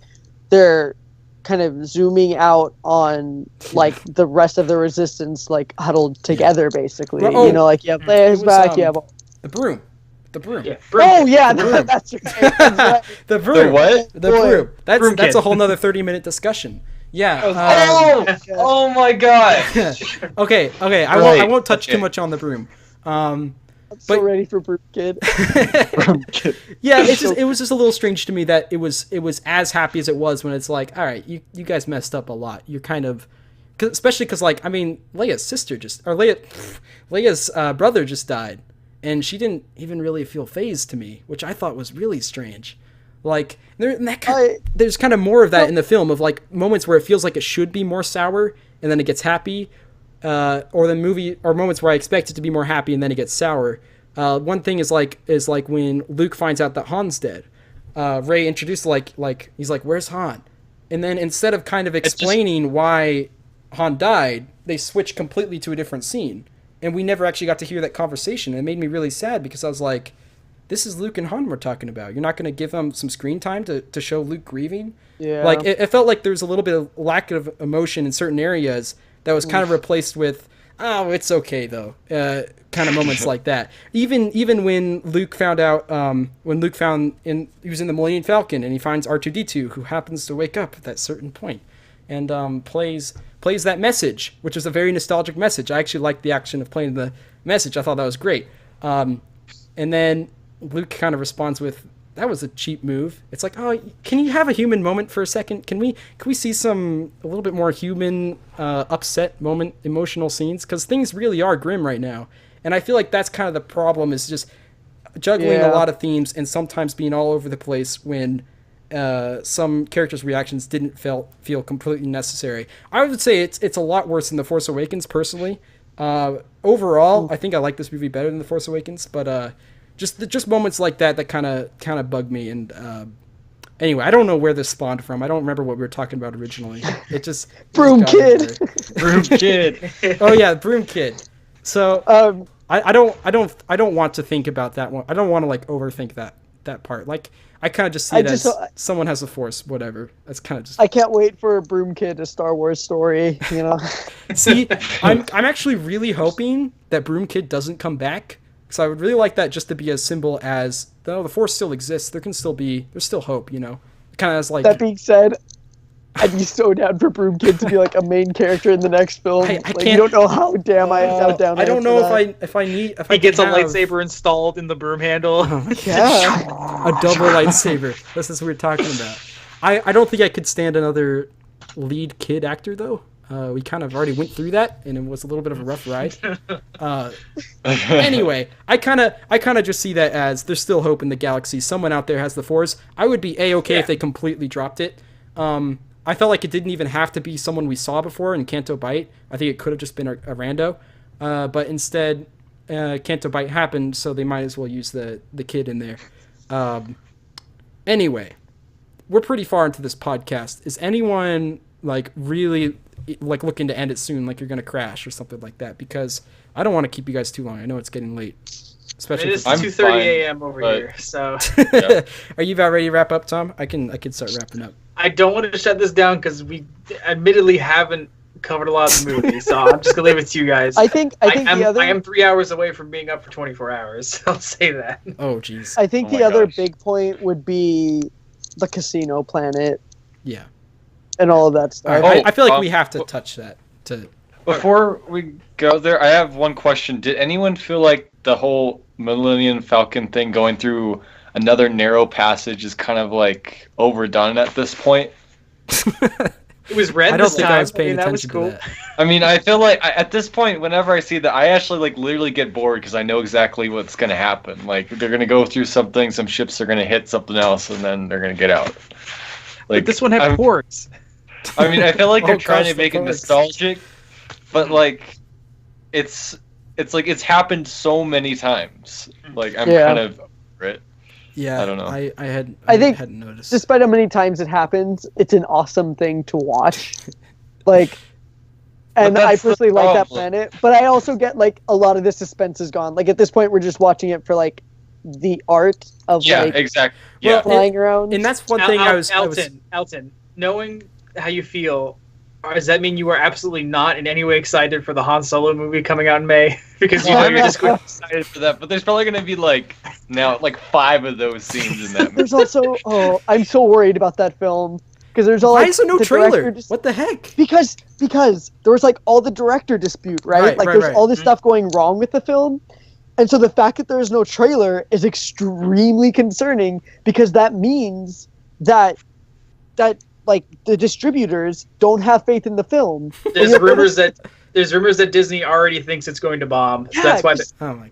they're kind of zooming out on like the rest of the Resistance like huddled together basically. You know, like you have Leia's back, you have the broom. Yeah, broom. Oh yeah, that's right. The broom. The what? The broom. Broom That's kid. a whole nother 30-minute discussion. Yeah. Oh my god. Okay. I won't touch too much on the broom. I'm so ready for Broom Kid. Yeah, it was just a little strange to me that it was as happy as it was when it's like, all right, you guys messed up a lot. You're kind of, especially because like I mean, Leia's brother just died, and she didn't even really feel phased to me, which I thought was really strange. Like there's kind of more of that in the film of like moments where it feels like it should be more sour and then it gets happy. Or the movie, or moments where I expect it to be more happy and then it gets sour. One thing is like when Luke finds out that Han's dead. Rey introduced like he's like, "Where's Han?" And then instead of kind of explaining why Han died, they switch completely to a different scene, and we never actually got to hear that conversation. It made me really sad because I was like, "This is Luke and Han we're talking about. You're not going to give them some screen time to show Luke grieving." Yeah. Like it felt like there was a little bit of lack of emotion in certain areas. That was kind of replaced with, oh, it's okay though, kind of moments like that. Even when Luke found out, he was in the Millennium Falcon and he finds R2-D2, who happens to wake up at that certain point, and plays that message, which is a very nostalgic message. I actually liked the action of playing the message. I thought that was great. And then Luke kind of responds with, that was a cheap move. It's like, oh, can you have a human moment for a second? Can we see a little bit more human, upset moment, emotional scenes? Because things really are grim right now. And I feel like that's kind of the problem, is just juggling a lot of themes and sometimes being all over the place when some characters' reactions didn't feel completely necessary. I would say it's a lot worse in The Force Awakens, personally. Overall, I think I like this movie better than The Force Awakens, but just moments like that kind of bug me. And anyway, I don't know where this spawned from. I don't remember what we were talking about originally. It just Broom Kid. Broom Kid. Oh yeah, Broom Kid. So I don't want to think about that one. I don't want to like overthink that part. Like I kind of just see it as someone has the Force, whatever. That's kind of just. I can't wait for a Broom Kid, a Star Wars story. You know. See, I'm actually really hoping that Broom Kid doesn't come back, because I would really like that just to be as symbol as though the Force still exists. There's still hope. You know, kind of as like. That being said, I'd be so down for Broom Kid to be like a main character in the next film. I like, can't. You don't know how down I am. I don't know if he gets a lightsaber installed in the broom handle. Yeah. A double lightsaber. This is what we're talking about. I don't think I could stand another lead kid actor though. We kind of already went through that, and it was a little bit of a rough ride. Anyway, I kind of just see that as there's still hope in the galaxy. Someone out there has the Force. I would be A-okay if they completely dropped it. I felt like it didn't even have to be someone we saw before in Canto Bight. I think it could have just been a rando. But instead, Canto Bight happened, so they might as well use the kid in there. Anyway, we're pretty far into this podcast. Is anyone like really like looking to end it soon, like you're going to crash or something like that? Because I don't want to keep you guys too long. I know it's getting late. Especially it is 2:30 a.m. over here, so. Yeah. Are you about ready to wrap up, Tom? I can start wrapping up. I don't want to shut this down because we admittedly haven't covered a lot of the movie, so I'm just gonna leave it to you guys. I think I am 3 hours away from being up for 24 hours. I'll say that. Oh, jeez. I think the other big point would be the casino planet. Yeah. And all of that stuff. Right, I feel like we have to touch that. Before we go there, I have one question. Did anyone feel like the whole Millennium Falcon thing going through another narrow passage is kind of like overdone at this point? It was red. I don't this think time. I was paying attention cool. to that. I mean, I feel like at this point, whenever I see that, I actually like literally get bored because I know exactly what's gonna happen. Like they're gonna go through something, some ships are gonna hit something else, and then they're gonna get out. But Like this one had porgs. I mean, I feel like they're trying gosh, to make it porgs. nostalgic, but like it's like it's happened so many times. Like I'm kind of over it. Yeah, I don't know. I think hadn't noticed. Despite how many times it happens, it's an awesome thing to watch. Like, and I personally like that planet, but I also get like a lot of the suspense is gone. Like at this point, we're just watching it for like the art of exactly. Yeah, flying around. And that's one thing I was. Elton, knowing how you feel, does that mean you are absolutely not in any way excited for the Han Solo movie coming out in May? Because you know you're just going excited for that, but there's probably going to be like 5 of those scenes in that movie. There's also I'm so worried about that film because there's all. Why like, is there no trailer? What the heck? Because there was like all the director dispute, right? There's all this stuff going wrong with the film, and so the fact that there's no trailer is extremely concerning because that means that like the distributors don't have faith in the film. There's rumors that Disney already thinks it's going to bomb. So that's why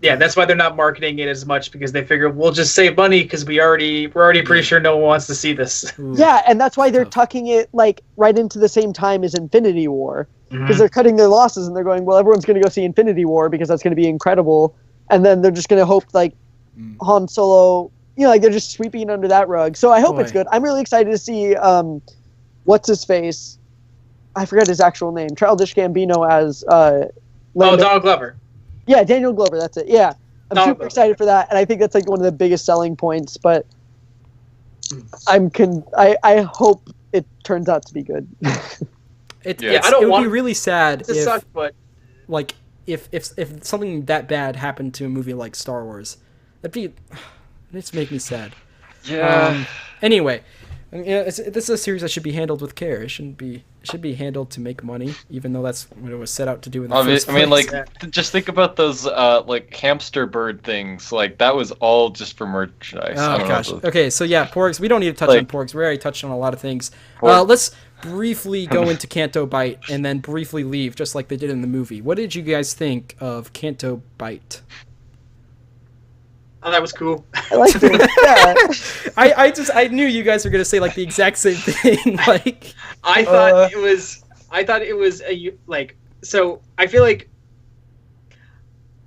that's why they're not marketing it as much, because they figure we'll just save money because we're already pretty sure no one wants to see this. Yeah, and that's why they're tucking it like right into the same time as Infinity War, because they're cutting their losses and they're going, well, everyone's going to go see Infinity War because that's going to be incredible, and then they're just going to hope like Han Solo, like they're just sweeping it under that rug. So I hope it's good. I'm really excited to see what's his face? I forget his actual name. Childish Gambino as Donald Glover. Yeah, Daniel Glover. That's it. Yeah, I'm super excited for that, and I think that's like one of the biggest selling points. But I hope it turns out to be good. It would be really sad if something that bad happened to a movie like Star Wars. It'd make me sad. Yeah. Anyway. This is a series that should be handled with care. It should be handled to make money, even though that's what it was set out to do in the first place. I mean, just think about those like hamster bird things. Like that was all just for merchandise. Oh gosh. Okay, so yeah, porgs. We don't need to touch on porgs. We already touched on a lot of things. Let's briefly go into Canto Bight and then briefly leave, just like they did in the movie. What did you guys think of Canto Bight? Oh, that was cool. I liked it. Yeah. I knew you guys were gonna say like the exact same thing. Like I thought it was so I feel like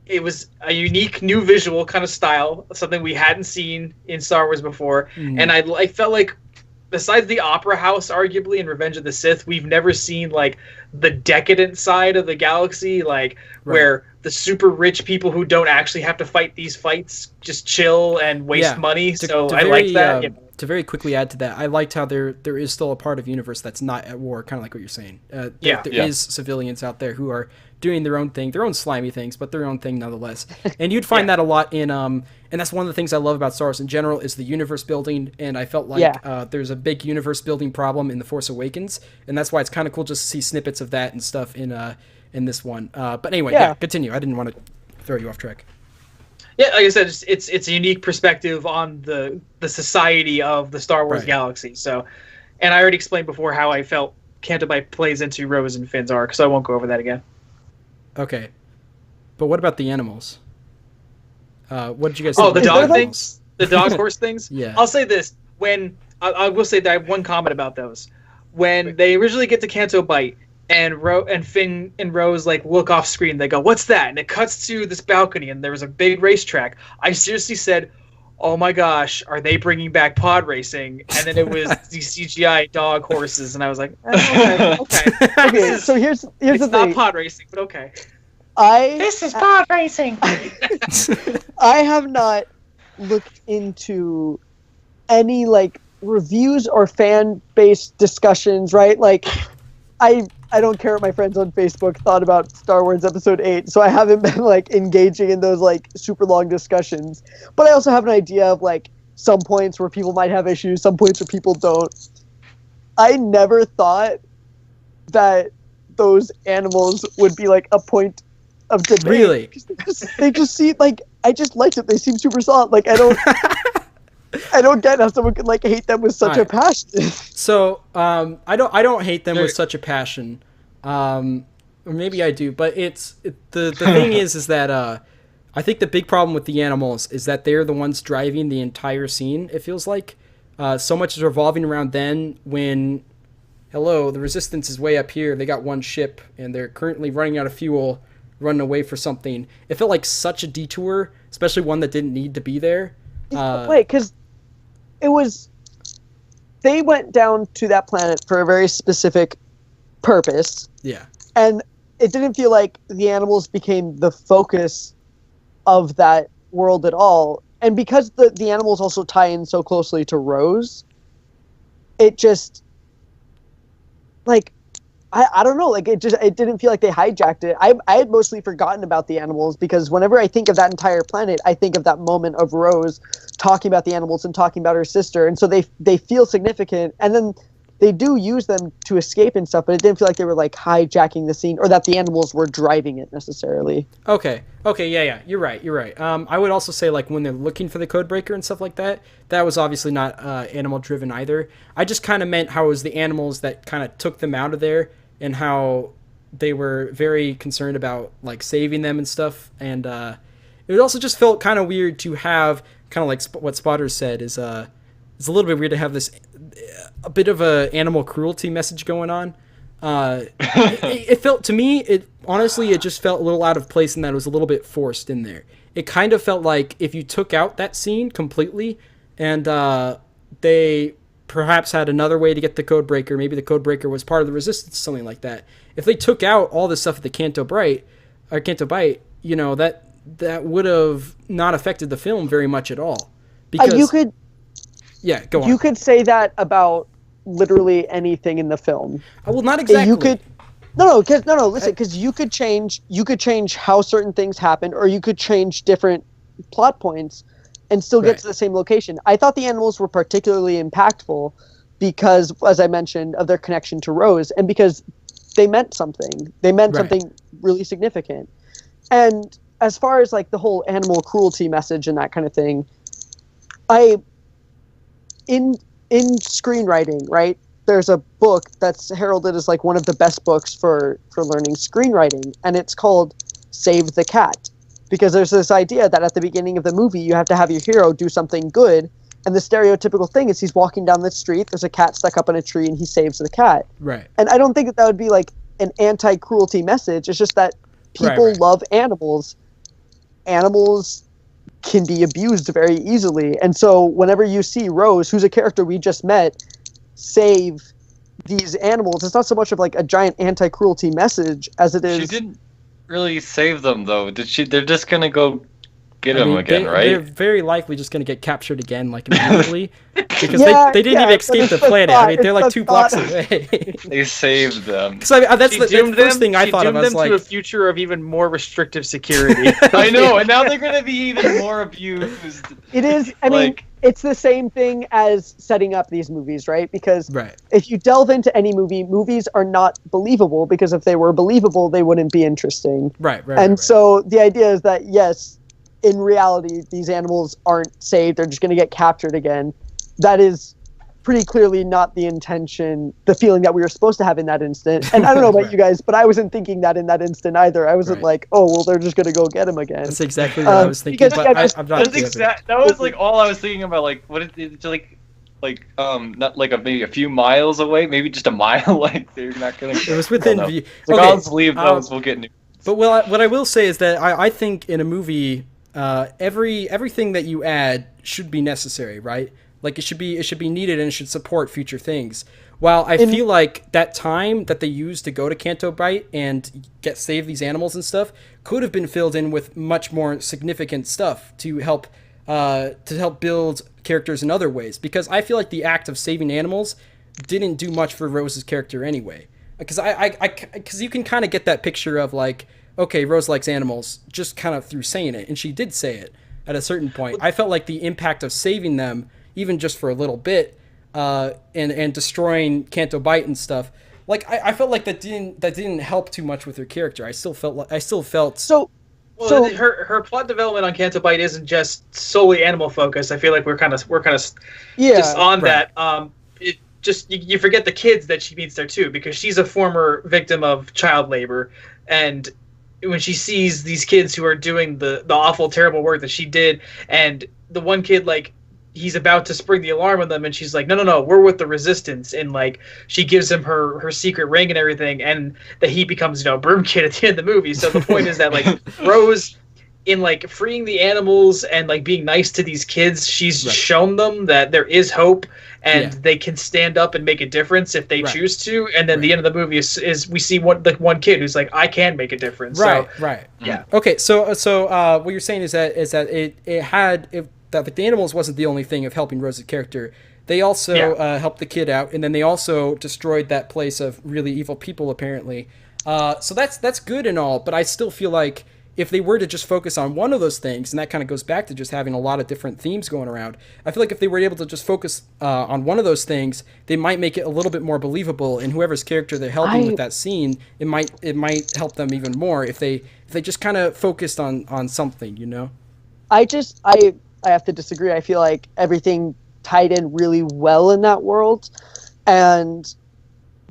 it was a unique new visual kind of style, something we hadn't seen in Star Wars before. And I felt like, besides the Opera House, arguably, in Revenge of the Sith, we've never seen like the decadent side of the galaxy, like where the super rich people who don't actually have to fight these fights just chill and waste money. I like that. To very quickly add to that, I liked how there is still a part of the universe that's not at war, kind of like what you're saying. There is civilians out there who are doing their own thing, their own slimy things, but their own thing nonetheless. And you'd find that a lot in, and that's one of the things I love about Star Wars in general is the universe building. And I felt like there's a big universe building problem in The Force Awakens, and that's why it's kind of cool just to see snippets of that and stuff in this one. But anyway, continue. I didn't want to throw you off track. Yeah, like I said, it's a unique perspective on the society of the Star Wars galaxy. So, and I already explained before how I felt Canto Bight plays into Rose and Finn's arc, so I won't go over that again. Okay, but what about the animals? What did you guys? Oh, the dog things, the dog horse things. Yeah, I'll say this: when I will say that I have one comment about those. When they originally get to Canto Bight, and Finn and Rose like look off screen, they go, "What's that?" And it cuts to this balcony, and there was a big racetrack. I seriously said, "Oh my gosh, are they bringing back pod racing?" And then it was these CGI dog horses, and I was like, okay. So here's the thing. It's not pod racing, but okay. This is pod racing. I have not looked into any like reviews or fan-based discussions, right? Like, I don't care what my friends on Facebook thought about Star Wars Episode 8, so I haven't been like engaging in those like super long discussions. But I also have an idea of like some points where people might have issues, some points where people don't. I never thought that those animals would be like a point of debate. Really? They just seem like, I just liked it. They seem super solid. Like I don't get how someone could like hate them with such a passion. So I don't hate them with such a passion, or maybe I do. But the thing is that I think the big problem with the animals is that they're the ones driving the entire scene. It feels like so much is revolving around them. When the Resistance is way up here. They got one ship and they're currently running out of fuel, running away for something. It felt like such a detour, especially one that didn't need to be there. Wait, because they went down to that planet for a very specific purpose. Yeah. And it didn't feel like the animals became the focus of that world at all. And because the animals also tie in so closely to Rose, it just, like, I don't know, like it didn't feel like they hijacked it. I had mostly forgotten about the animals because whenever I think of that entire planet, I think of that moment of Rose talking about the animals and talking about her sister, and so they feel significant, and then they do use them to escape and stuff, but it didn't feel like they were like hijacking the scene or that the animals were driving it necessarily. Okay, yeah, you're right. I would also say like when they're looking for the codebreaker and stuff like that, that was obviously not animal driven either. I just kind of meant how it was the animals that kind of took them out of there, and how they were very concerned about like saving them and stuff. And it also just felt kind of weird to have kind of like what Spotter said is it's a little bit weird to have this a bit of a animal cruelty message going on. It felt to me, it just felt a little out of place, and that it was a little bit forced in there. It kind of felt like if you took out that scene completely and they perhaps had another way to get the codebreaker. Maybe the codebreaker was part of the Resistance, something like that. If they took out all this stuff at the Canto Bight, you know, that would have not affected the film very much at all. Because go on. You could say that about literally anything in the film. Well, not exactly. You could listen, because you could change how certain things happen, or you could change different plot points and still get to the same location. I thought the animals were particularly impactful because, as I mentioned, of their connection to Rose, and because they meant something. They meant something really significant. And as far as like the whole animal cruelty message and that kind of thing, in screenwriting, right? There's a book that's heralded as like one of the best books for learning screenwriting, and it's called Save the Cat. Because there's this idea that at the beginning of the movie, you have to have your hero do something good. And the stereotypical thing is he's walking down the street, there's a cat stuck up in a tree, and he saves the cat. Right. And I don't think that would be like an anti-cruelty message. It's just that people love animals. animals can be abused very easily. And so whenever you see Rose, who's a character we just met, save these animals, it's not so much of like a giant anti-cruelty message as it is. She didn't really save them though. Did she? They're just gonna go get him again, right? They're very likely just going to get captured again, like immediately, because they didn't even escape the planet. I mean, they're like 2 blocks away. They saved them. Because that's the first thing I thought of. I was like, to a future of even more restrictive security. I know, and now they're going to be even more abused. It is. I mean, it's the same thing as setting up these movies, right? Because if you delve into any movie, movies are not believable, because if they were believable, they wouldn't be interesting. Right. So the idea is that, yes, in reality, these animals aren't saved. They're just going to get captured again. That is pretty clearly not the intention, the feeling that we were supposed to have in that instant. And I don't know about you guys, but I wasn't thinking that in that instant either. I wasn't like, oh, well, they're just going to go get him again. That's exactly what I was thinking. But I'm not. That was like all I was thinking about. Like, what is it not like maybe a few miles away, maybe just a mile. Like they're not going to. It was within view. Like, I'll just leave those. We'll get new. But what I will say is that I think in a movie, everything that you add should be necessary, right? Like it should be needed, and it should support future things. While I feel like that time that they used to go to Canto Bight and save these animals and stuff could have been filled in with much more significant stuff to help build characters in other ways. Because I feel like the act of saving animals didn't do much for Rose's character anyway. Because you can kind of get that picture of like, okay, Rose likes animals just kind of through saying it, and she did say it at a certain point. I felt like the impact of saving them, even just for a little bit, and destroying Canto Bight and stuff, like I felt like that didn't help too much with her character. I still felt so. Well, her plot development on Canto Bight isn't just solely animal focused. I feel like we're kind of just on that. You forget the kids that she meets there too, because she's a former victim of child labor, and when she sees these kids who are doing the awful, terrible work that she did, and the one kid, like, he's about to spring the alarm on them, and she's like, no, we're with the resistance, and like she gives him her secret ring and everything, and that he becomes Broom Kid at the end of the movie. So the point is that like Rose, in like freeing the animals and like being nice to these kids, she's shown them that there is hope, and they can stand up and make a difference if they choose to. And then the end of the movie is we see one kid who's like, I can make a difference. Right. Yeah. Okay. So what you're saying is that that the animals wasn't the only thing of helping Rose's character. They also helped the kid out, and then they also destroyed that place of really evil people, apparently. So that's good and all, but I still feel like if they were to just focus on one of those things, and that kind of goes back to just having a lot of different themes going around, I feel like if they were able to just focus on one of those things, they might make it a little bit more believable, and whoever's character they're helping with that scene, it might help them even more if they just kind of focused on something, you know? I have to disagree. I feel like everything tied in really well in that world, and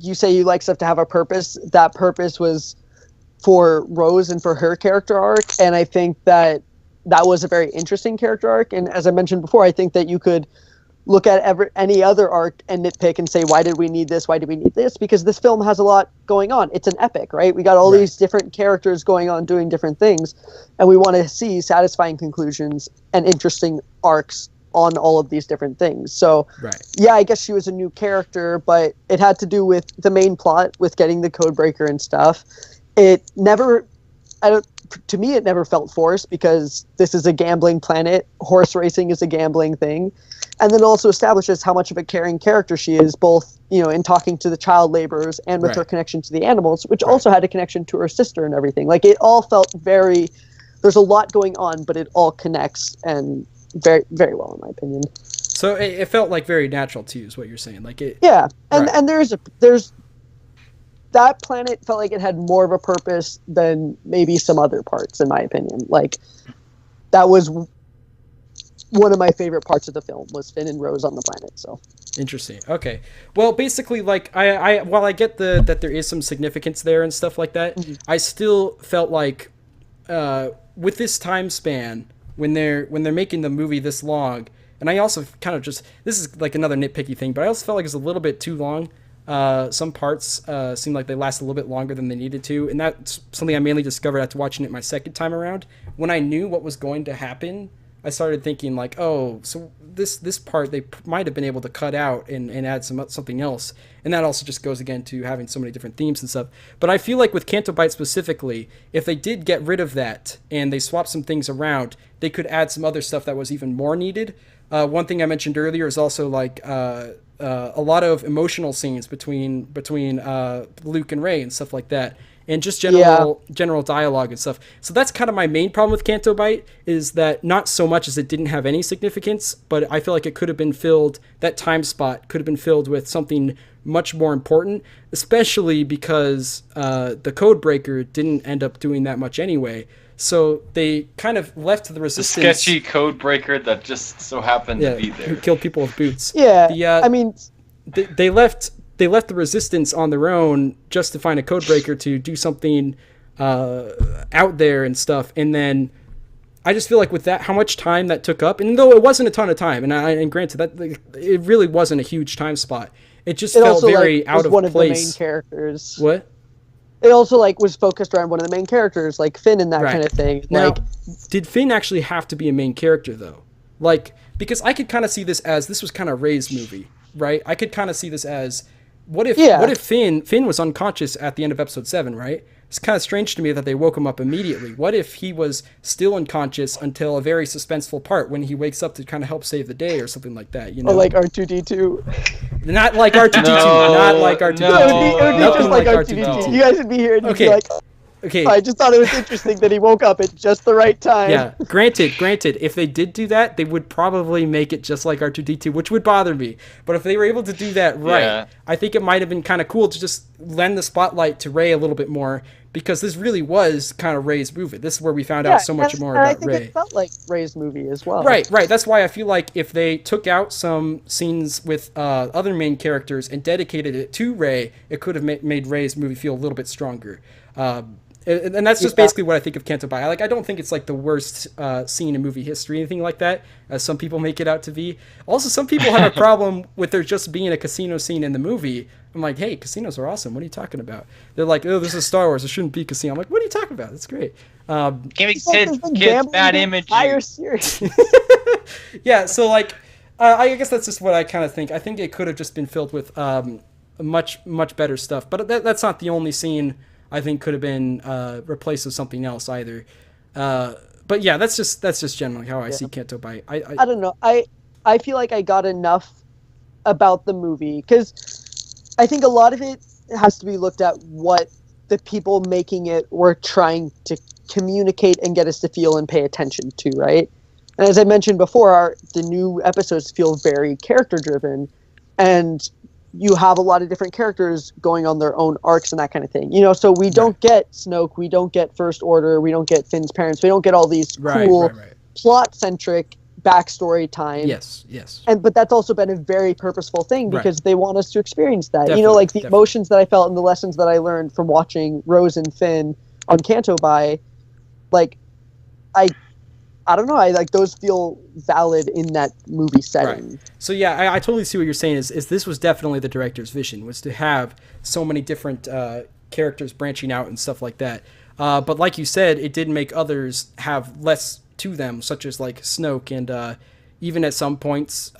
you say you like stuff to have a purpose. That purpose was for Rose and for her character arc, and I think that was a very interesting character arc. And as I mentioned before, I think that you could look at any other arc and nitpick and say, why did we need this? Why did we need this? Because this film has a lot going on. It's an epic, right? We got all these different characters going on doing different things, and we want to see satisfying conclusions and interesting arcs on all of these different things. So yeah, I guess she was a new character, but it had to do with the main plot, with getting the code breaker and stuff. To me, it never felt forced, because this is a gambling planet. Horse racing is a gambling thing. And then also establishes how much of a caring character she is, both, in talking to the child laborers and with her connection to the animals, which also had a connection to her sister and everything. Like, it all felt there's a lot going on, but it all connects, and very, very well, in my opinion. So it felt like very natural to you, is what you're saying. Like it. Yeah. And there's that planet felt like it had more of a purpose than maybe some other parts, in my opinion. Like, that was one of my favorite parts of the film, was Finn and Rose on the planet. So interesting. Okay. Well, basically, like while I get that there is some significance there and stuff like that, I still felt like with this time span, when they're making the movie this long, and I also kind of this is like another nitpicky thing, but I also felt like it's a little bit too long. Some parts seem like they last a little bit longer than they needed to, and that's something I mainly discovered after watching it my second time around. When I knew what was going to happen, I started thinking like, oh, so this part they might have been able to cut out and add something else, and that also just goes again to having so many different themes and stuff. But I feel like with Canto Bight specifically, if they did get rid of that and they swapped some things around, they could add some other stuff that was even more needed. One thing I mentioned earlier is also like a lot of emotional scenes between Luke and Rey and stuff like that, and just general dialogue and stuff. So that's kind of my main problem with Canto Bight, is that not so much as it didn't have any significance, but I feel like it could have been filled, that time spot could have been filled with something much more important, especially because the Codebreaker didn't end up doing that much anyway. So they kind of left the Resistance. The sketchy Codebreaker that just so happened to be there. Who killed people with boots. Yeah, I mean... They left the Resistance on their own just to find a Codebreaker to do something out there and stuff. And then I just feel like with that, how much time that took up, and though it wasn't a ton of time, and granted that it really wasn't a huge time spot, it just felt also, very out of one place. Of the main characters. What? It also was focused around one of the main characters, like Finn and that kind of thing. Now, did Finn actually have to be a main character though? Because I could kind of see this was kind of Rey's movie, right? I could kind of see this as what if Finn was unconscious at the end of episode 7, right? It's kind of strange to me that they woke him up immediately. What if he was still unconscious until a very suspenseful part when he wakes up to kind of help save the day or something like that, you know? Or like R2-D2. Not like R2-D2. Not like R2-D2. It would be just like R2-D2. You guys would be here and you'd be like... Okay. I just thought it was interesting that he woke up at just the right time. Yeah, granted, if they did do that, they would probably make it just like R2-D2, which would bother me. But if they were able to do that right, I think it might have been kind of cool to just lend the spotlight to Rey a little bit more, because this really was kind of Rey's movie. This is where we found out so much more about Rey. I think it felt like Rey's movie as well. Right. That's why I feel like if they took out some scenes with other main characters and dedicated it to Rey, it could have made Rey's movie feel a little bit stronger. And that's just basically what I think of Canto Bight. I don't think it's like the worst scene in movie history, anything like that, as some people make it out to be. Also, some people have a problem with there just being a casino scene in the movie. I'm like, hey, casinos are awesome. What are you talking about? They're like, oh, this is Star Wars. It shouldn't be a casino. I'm like, what are you talking about? That's great. Giving kids bad imagery. Yeah, so I guess that's just what I kind of think. I think it could have just been filled with much better stuff. But that's not the only scene I think could have been replaced with something else either. But yeah, that's just generally how I see Canto Bight. I don't know. I feel like I got enough about the movie, because I think a lot of it has to be looked at what the people making it were trying to communicate and get us to feel and pay attention to, right? And as I mentioned before, the new episodes feel very character driven, and you have a lot of different characters going on their own arcs and that kind of thing. You know, so we don't get Snoke, we don't get First Order, we don't get Finn's parents, we don't get all these cool plot-centric backstory time. Yes. But that's also been a very purposeful thing, because they want us to experience that. Definitely, you know, the emotions that I felt and the lessons that I learned from watching Rose and Finn on Canto Bight, I don't know. Those feel valid in that movie setting. Right. So yeah, I totally see what you're saying. Is this was definitely the director's vision, was to have so many different characters branching out and stuff like that. But like you said, it did make others have less to them, such as like Snoke, and even at some points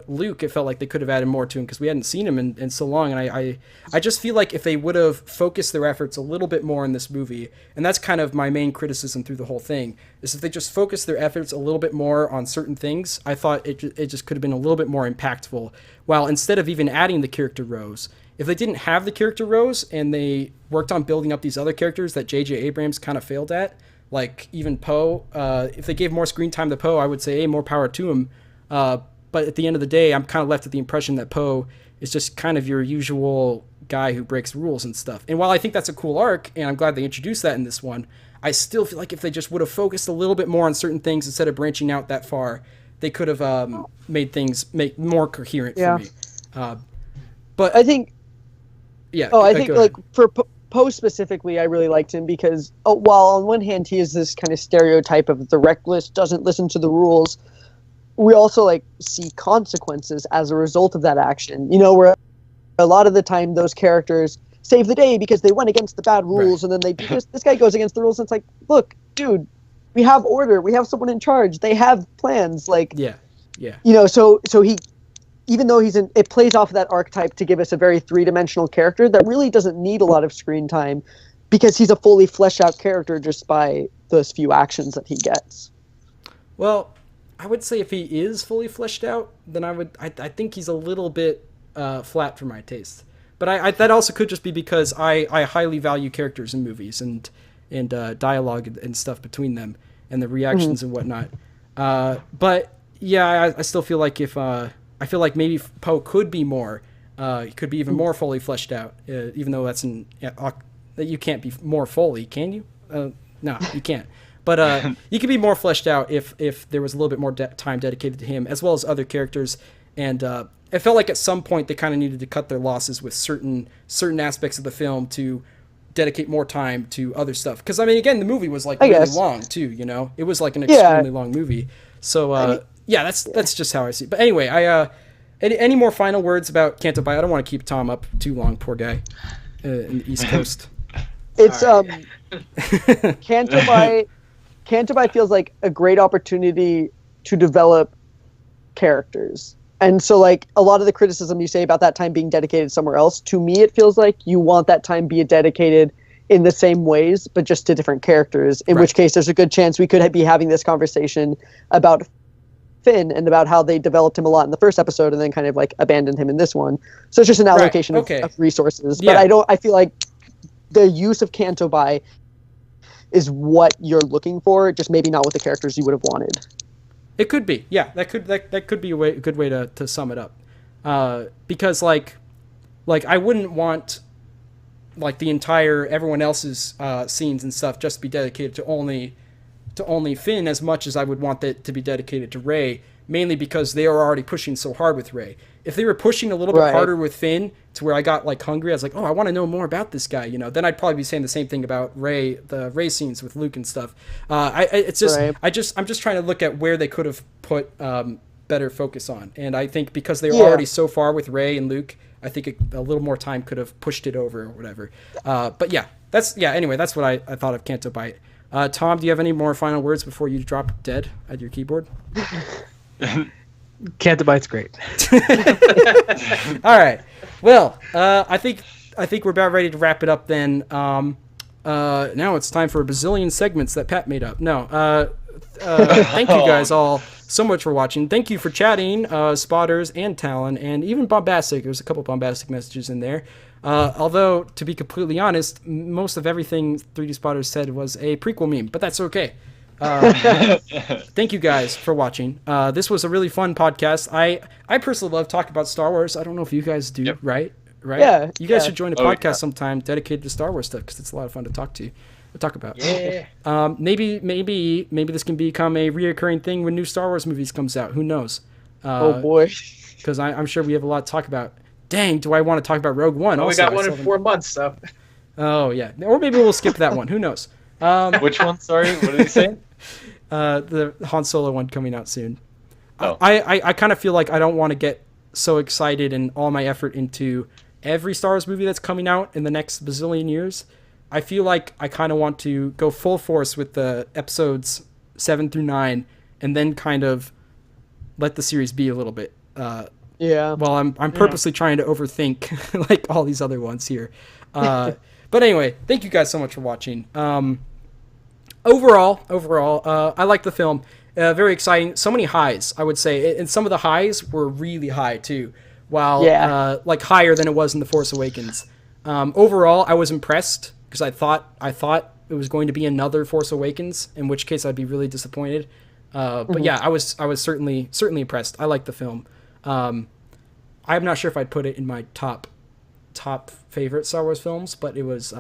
Luke. It felt like they could have added more to him because we hadn't seen him in so long. And I just feel like if they would have focused their efforts a little bit more in this movie, and that's kind of my main criticism through the whole thing, is if they just focused their efforts a little bit more on certain things, I thought it just could have been a little bit more impactful. While instead of even adding the character Rose, if they didn't have the character Rose and they worked on building up these other characters that J.J. Abrams kind of failed at, like even Poe, if they gave more screen time to Poe, I would say, hey, more power to him. But at the end of the day, I'm kind of left with the impression that Poe is just kind of your usual guy who breaks rules and stuff. And while I think that's a cool arc, and I'm glad they introduced that in this one, I still feel like if they just would have focused a little bit more on certain things instead of branching out that far, they could have made things more coherent for me. But I think... Yeah. I think for Poe specifically, I really liked him because while on one hand he is this kind of stereotype of the reckless, doesn't listen to the rules, we also see consequences as a result of that action. You know, where a lot of the time those characters save the day because they went against the bad rules, and then they do this guy goes against the rules, and it's like, look, dude, we have order, we have someone in charge, they have plans, like, so he, even though it plays off of that archetype to give us a very three-dimensional character that really doesn't need a lot of screen time because he's a fully fleshed out character just by those few actions that he gets. Well, I would say if he is fully fleshed out, then I think he's a little bit flat for my taste. But that also could just be because I highly value characters in movies and dialogue and stuff between them and the reactions and whatnot. But yeah, I still feel like I feel like maybe Poe could be more, could be even more fully fleshed out, even though that you can't be more fully, can you? No, you can't. But you could be more fleshed out if there was a little bit more time dedicated to him, as well as other characters. And it felt like at some point they kind of needed to cut their losses with certain aspects of the film to dedicate more time to other stuff. Because, I mean, again, the movie was like really long, too, you know? It was like an extremely long movie. So, that's just how I see it. But anyway, any more final words about Canto Bight? I don't want to keep Tom up too long, poor guy, in the East Coast. It's, Canto Bight feels like a great opportunity to develop characters. And so, like, a lot of the criticism you say about that time being dedicated somewhere else, to me it feels like you want that time be dedicated in the same ways, but just to different characters, in which case there's a good chance we could be having this conversation about Finn and about how they developed him a lot in the first episode and then kind of, like, abandoned him in this one. So it's just an allocation of resources. Yeah. But I feel like the use of Canto Bight is what you're looking for, just maybe not with the characters you would have wanted. It could be, yeah. That could be a good way to sum it up, because like I wouldn't want like the entire everyone else's scenes and stuff just to be dedicated to only Finn as much as I would want that to be dedicated to Rey, mainly because they are already pushing so hard with Rey. If they were pushing a little bit harder with Finn to where I got like hungry, I was like, oh, I want to know more about this guy, you know. Then I'd probably be saying the same thing about Rey, the Rey scenes with Luke and stuff. I'm just trying to look at where they could have put better focus on, and I think because they were already so far with Rey and Luke, I think a little more time could have pushed it over or whatever. But yeah, anyway, that's what I thought of Canto Bight. Tom, do you have any more final words before you drop dead at your keyboard? Canto Bight's great. All right. Well, I think we're about ready to wrap it up then. Now it's time for a bazillion segments that Pat made up. No. Thank you guys all so much for watching. Thank you for chatting, Spotters and Talon, and even Bombastic. There's a couple Bombastic messages in there. Although, to be completely honest, most of everything 3D Spotters said was a prequel meme, but that's okay. Thank you guys for watching. This was a really fun podcast. I personally love talking about Star Wars. I don't know if you guys do, right? Yeah. You guys should join a podcast sometime dedicated to Star Wars stuff because it's a lot of fun to talk about. Yeah. Maybe this can become a reoccurring thing when new Star Wars movies comes out. Who knows? Oh boy. Because I'm sure we have a lot to talk about. Dang, do I want to talk about Rogue One? Well, also, we got one in 4 months, so. Oh yeah, or maybe we'll skip that one. Who knows? Which one? Sorry, what did he say? The Han Solo one coming out soon. Oh. I kind of feel like I don't want to get so excited and all my effort into every Star Wars movie that's coming out in the next bazillion years. I feel like I kind of want to go full force with the episodes 7 through 9 and then kind of let the series be a little bit. Well, I'm purposely trying to overthink like all these other ones here. But anyway, thank you guys so much for watching. Overall, I like the film. Very exciting. So many highs, I would say. And some of the highs were really high, too. While, like, higher than it was in The Force Awakens. Overall, I was impressed because I thought it was going to be another Force Awakens, in which case I'd be really disappointed. But yeah, I was certainly impressed. I liked the film. I'm not sure if I'd put it in my top favorite Star Wars films, but it was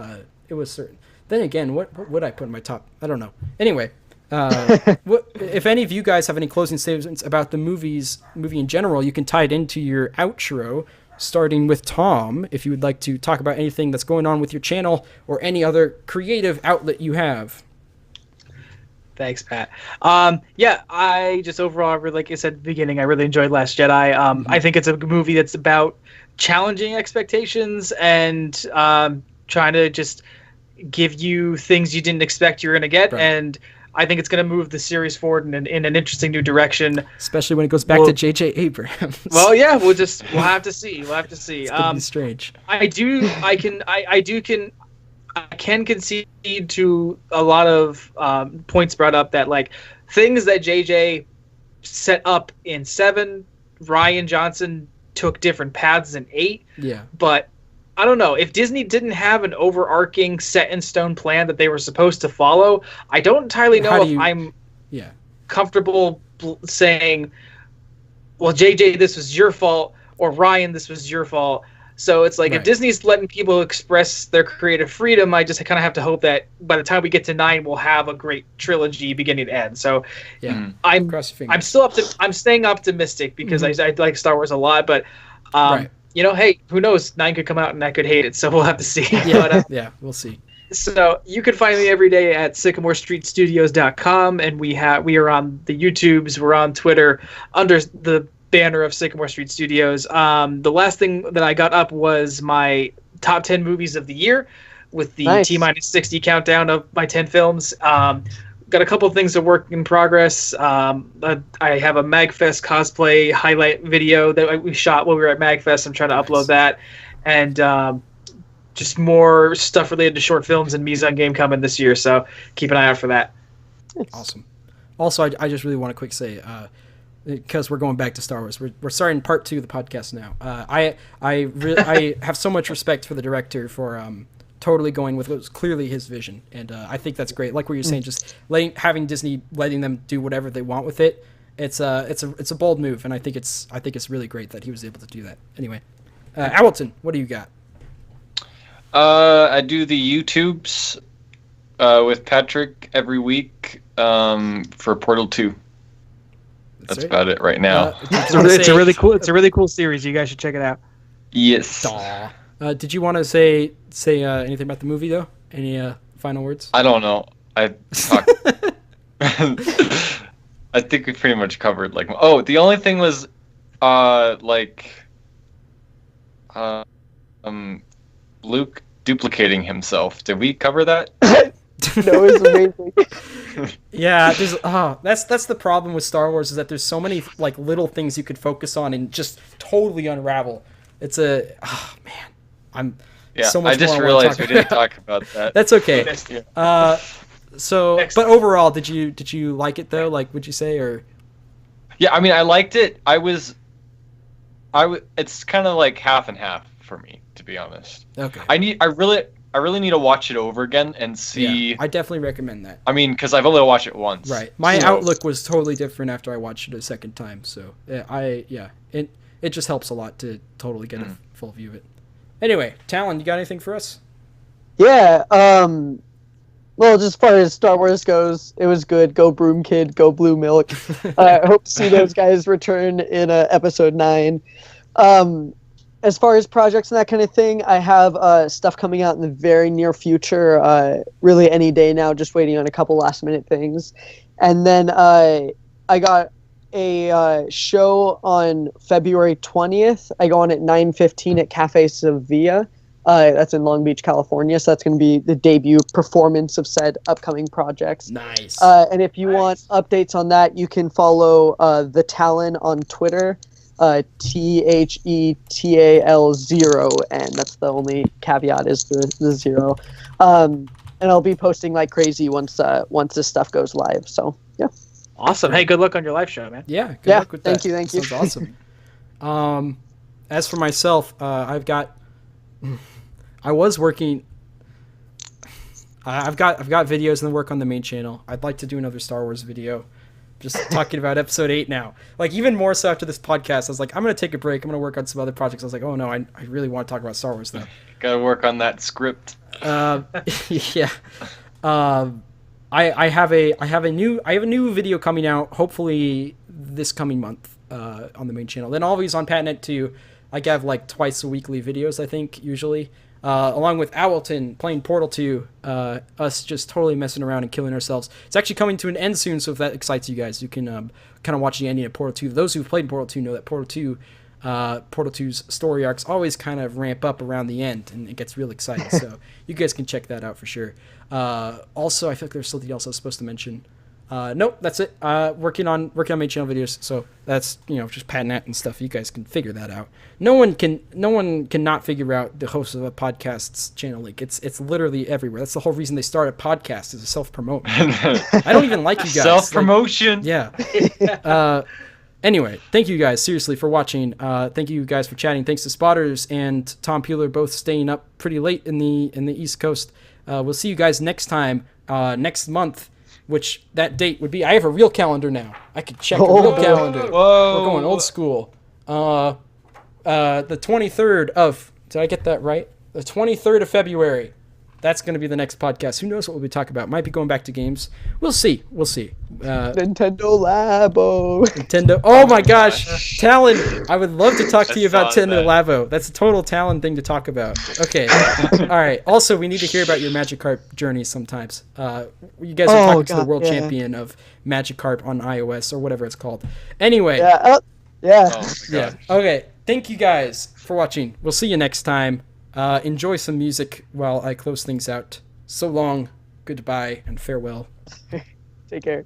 certain. Then again, what would I put in my top? I don't know. Anyway, if any of you guys have any closing statements about the movie in general, you can tie it into your outro, starting with Tom, if you would like to talk about anything that's going on with your channel or any other creative outlet you have. Thanks, Pat. Yeah, I just overall, like I said at the beginning, I really enjoyed Last Jedi. I think it's a movie that's about challenging expectations and trying to just give you things you didn't expect you're going to get. Right. And I think it's going to move the series forward in an interesting new direction. Especially when it goes back to J.J. Abrams. Well, yeah, we'll have to see. We'll have to see. It's going to be strange. I can concede to a lot of points brought up that like things that JJ set up in 7, Rian Johnson took different paths in 8. Yeah. But I don't know, if Disney didn't have an overarching set in stone plan that they were supposed to follow, I don't entirely know if I'm comfortable saying, well, JJ, this was your fault, or Ryan, this was your fault. So it's like, if Disney's letting people express their creative freedom, I just kind of have to hope that by the time we get to 9, we'll have a great trilogy beginning to end. So I'm staying optimistic because I like Star Wars a lot, but you know, hey, who knows? 9 could come out and I could hate it, so we'll have to see. Yeah, we'll see. So you can find me every day at sycamorestreetstudios.com, and we are on the YouTubes, we're on Twitter under the banner of Sycamore Street Studios. The last thing that I got up was my top 10 movies of the year with the T-minus 60 countdown of my 10 films. Got a couple of things that work in progress. I have a MagFest cosplay highlight video that we shot while we were at MagFest. I'm trying to upload that. And just more stuff related to short films and Mise en Game coming this year. So keep an eye out for that. Awesome. Also, I just really want to quick say, because we're going back to Star Wars, we're starting part 2 of the podcast now. I have so much respect for the director for totally going with what was clearly his vision, and I think that's great. Like what you're saying, just having Disney letting them do whatever they want with it. It's a bold move, and I think it's really great that he was able to do that. Anyway, Hamilton, what do you got? I do the YouTubes with Patrick every week for Portal 2. That's about it right now. It's a really cool series. You guys should check it out. Yes. Did you want to say anything about the movie though? Any final words? I don't know. I think we pretty much covered the only thing was Luke duplicating himself. Did we cover that? No, it's amazing. Yeah, that's the problem with Star Wars, is that there's so many little things you could focus on and just totally unravel. It's so much. I just realized we didn't talk about that. That's okay. But overall, did you like it though? Would you say, or? Yeah, I mean, I liked it. It's kind of half and half for me, to be honest. Okay. I really need to watch it over again and see. Yeah, I definitely recommend that. I mean, because I've only watched it once. Right. My outlook was totally different after I watched it a second time. So it just helps a lot to totally get a full view of it. Anyway, Talon, you got anything for us? Yeah. Well, just as far as Star Wars goes, it was good. Go Broom Kid, go Blue Milk. I hope to see those guys return in episode 9. As far as projects and that kind of thing, I have stuff coming out in the very near future, really any day now, just waiting on a couple last-minute things. And then I got a show on February 20th. I go on at 9:15 at Cafe Sevilla. That's in Long Beach, California. So that's going to be the debut performance of said upcoming projects. Nice. And if you want updates on that, you can follow the Talon on Twitter. THETAL0, and that's the only caveat is the 0. And I'll be posting like crazy once this stuff goes live. So yeah. Awesome. Hey, good luck on your live show, man. Yeah. Good luck with that. Thank you. Sounds awesome. As for myself, I've got videos in the work on the main channel. I'd like to do another Star Wars video. Just talking about episode 8 now. Even more so after this podcast, I was like, I'm going to take a break. I'm going to work on some other projects. I was like, oh no, I really want to talk about Star Wars though. Got to work on that script. Yeah. I have a new video coming out, hopefully this coming month, on the main channel. Then always on PatNet too. I have twice a weekly videos, I think, usually. along with Owlton playing Portal 2, us just totally messing around and killing ourselves. It's actually coming to an end soon, so if that excites you guys, you can kind of watch the ending of Portal 2. Those who've played Portal 2 know that Portal 2's story arcs always kind of ramp up around the end, and it gets real exciting. So you guys can check that out for sure. Also, I feel like there's something else I was supposed to mention. Nope, that's it. Working on main channel videos, so that's just Patnet and stuff. You guys can figure that out. No one can not figure out the host of a podcast's channel link. It's literally everywhere. That's the whole reason they started a podcast, is a self-promote. I don't even like you guys. Self-promotion. Yeah. Anyway, thank you guys seriously for watching. Thank you guys for chatting. Thanks to Spotters and Tom Peeler both staying up pretty late in the East Coast. We'll see you guys next time, next month, which that date would be. I have a real calendar now. I could check a real calendar. Whoa. We're going old school. The 23rd of, did I get that right? The 23rd of February. That's going to be the next podcast. Who knows what we'll be talking about? Might be going back to games. We'll see. Nintendo Labo. Nintendo. Oh my gosh. Talon, I would love to talk to you about Nintendo Labo. That's a total Talon thing to talk about. Okay. All right. Also, we need to hear about your Magikarp journey sometimes. You guys are talking to the world champion of Magikarp on iOS or whatever it's called. Anyway. Yeah. Yeah. Okay. Thank you guys for watching. We'll see you next time. Enjoy some music while I close things out. So long, goodbye, and farewell. Take care.